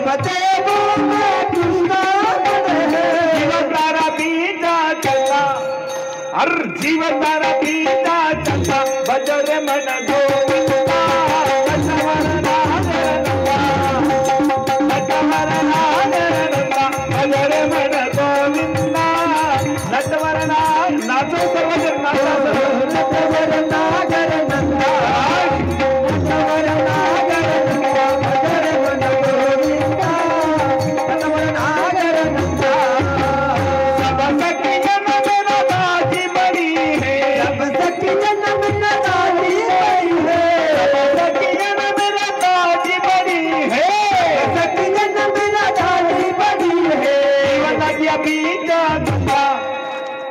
बचे कृष्ण जीवन तारा पीता चलता हर जीवन तारा पीता चलता बजर मन गोविंदा नाचो सर्वजन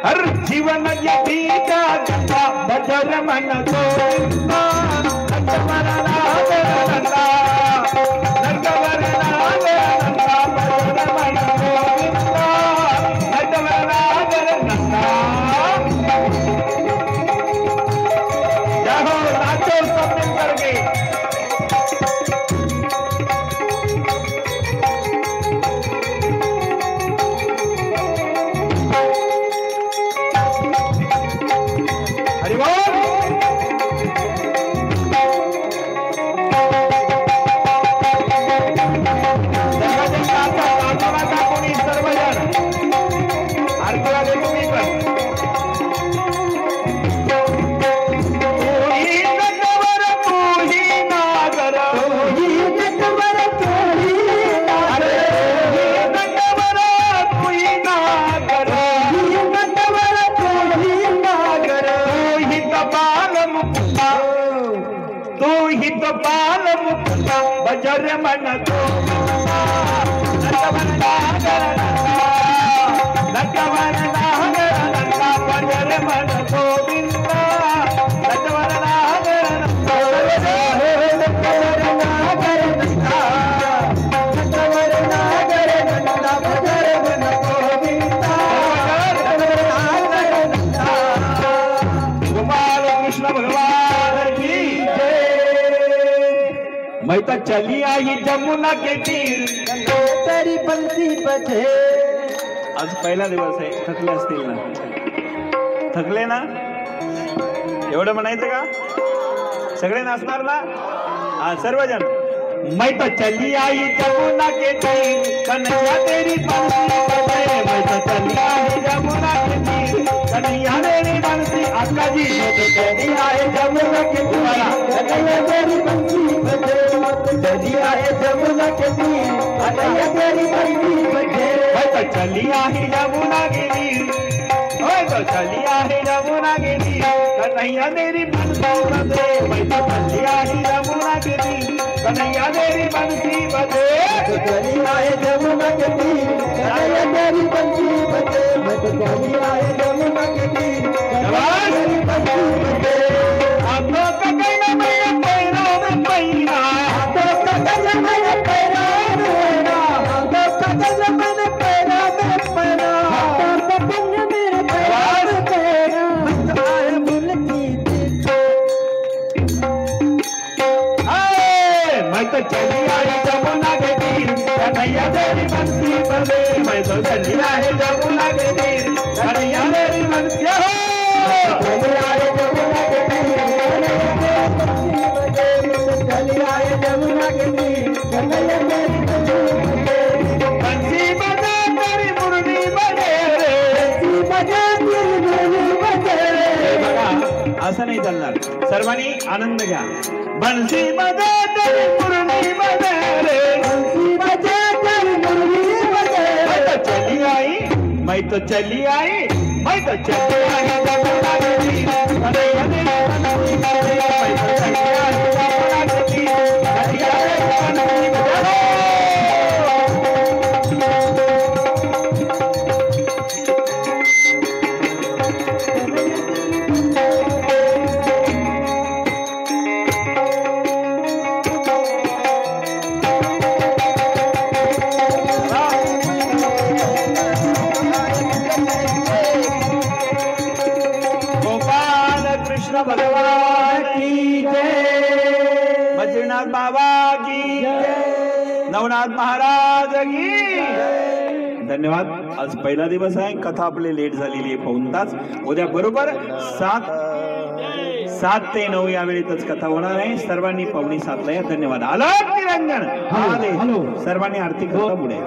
हर जीवन बीता गंगा बजर मन गोविंदा नटवर नाग नंदा नटवर नाग नंदा बजर मन गोविंदा नटवर नाग नंदा जाओ नाचो सब मिल करके बाल मुक्ता बजर मन गोविंदा नटवर नाग नंदा बजर मन गोविंदा नटवर नाग गोपाल कृष्ण भगवान की मैं तो चली आई जमुना के तीर तेरी बंसी बजे आज पहिला दिवस आहे थकले असतील ना थकले ना एवढं म्हणायचं का सगळे नाचणार ना हा सर्वजन मैं तो चली आई जमुना के तीर कन्हैया तेरी बंसी बजे मैं तो चली आई जमुना के तीर कन्हैया तेरी बंसी अक्का जी मैं तो चली आई जमुना के तीर कन्हैया तेरी बंसी बजे चली आए जमुना के तीर कन्हैया तेरी बंसी बजे मैं तो चली आई जमुना के तीर मैं तो चली आई जमुना के तीर कन्हैया तेरी बंसी बजे मैं तो चली आई जमुना के तीर कन्हैया तेरी बंसी बजे चली आए जमुना के तीर कन्हैया तेरी बंसी बजे मैं तो चली आए जमुना के तीर कन्हैया तेरी बंसी बजे आप लोग का कहना मेरे पैरों में पैना तो कगल मैंने पैरा मेरा तो कगल मैंने पैरा में पैरा तो पंग मेरे पैरा में पैरा आए मुल्की मैं तो चली आई जमुना के तीर कन्हैया तेरी बंसी बजे मैं तो चली आई जमुना के तीर कन्हैया तेरी बंसी चली आए जमुना के तीर चली आए जमुना के तीर कन्हैया तेरी बंसी बजे तेरी मुरली बजे रे बजे तेरी मुरली बजे बघा असं नाही चालणार सर्वांनी आनंद घ्या बंसी बजे तेरी मुरली बजे रे बजे तेरी मुरली बजे मैं तो चली आई मैं तो चली आई मैं तो चली आई जमुना के तीर कन्हैया तेरी बंसी बजे मैं तो चली आई जमुना के तीर कन्हैया तेरी बंसी बजे गोपाल कृष्ण भगवान नवनाथ महाराज की धन्यवाद. आज पहिला दिवस आहे. कथा आपली लेट झालेली आहे पाऊण तास. उद्या बरोबर 7 ते 9 या वेळेतच कथा होणार आहे. सर्वांनी 6:45 ला या. धन्यवाद. आलो निरंजन. सर्वांनी आरती करता पुढे.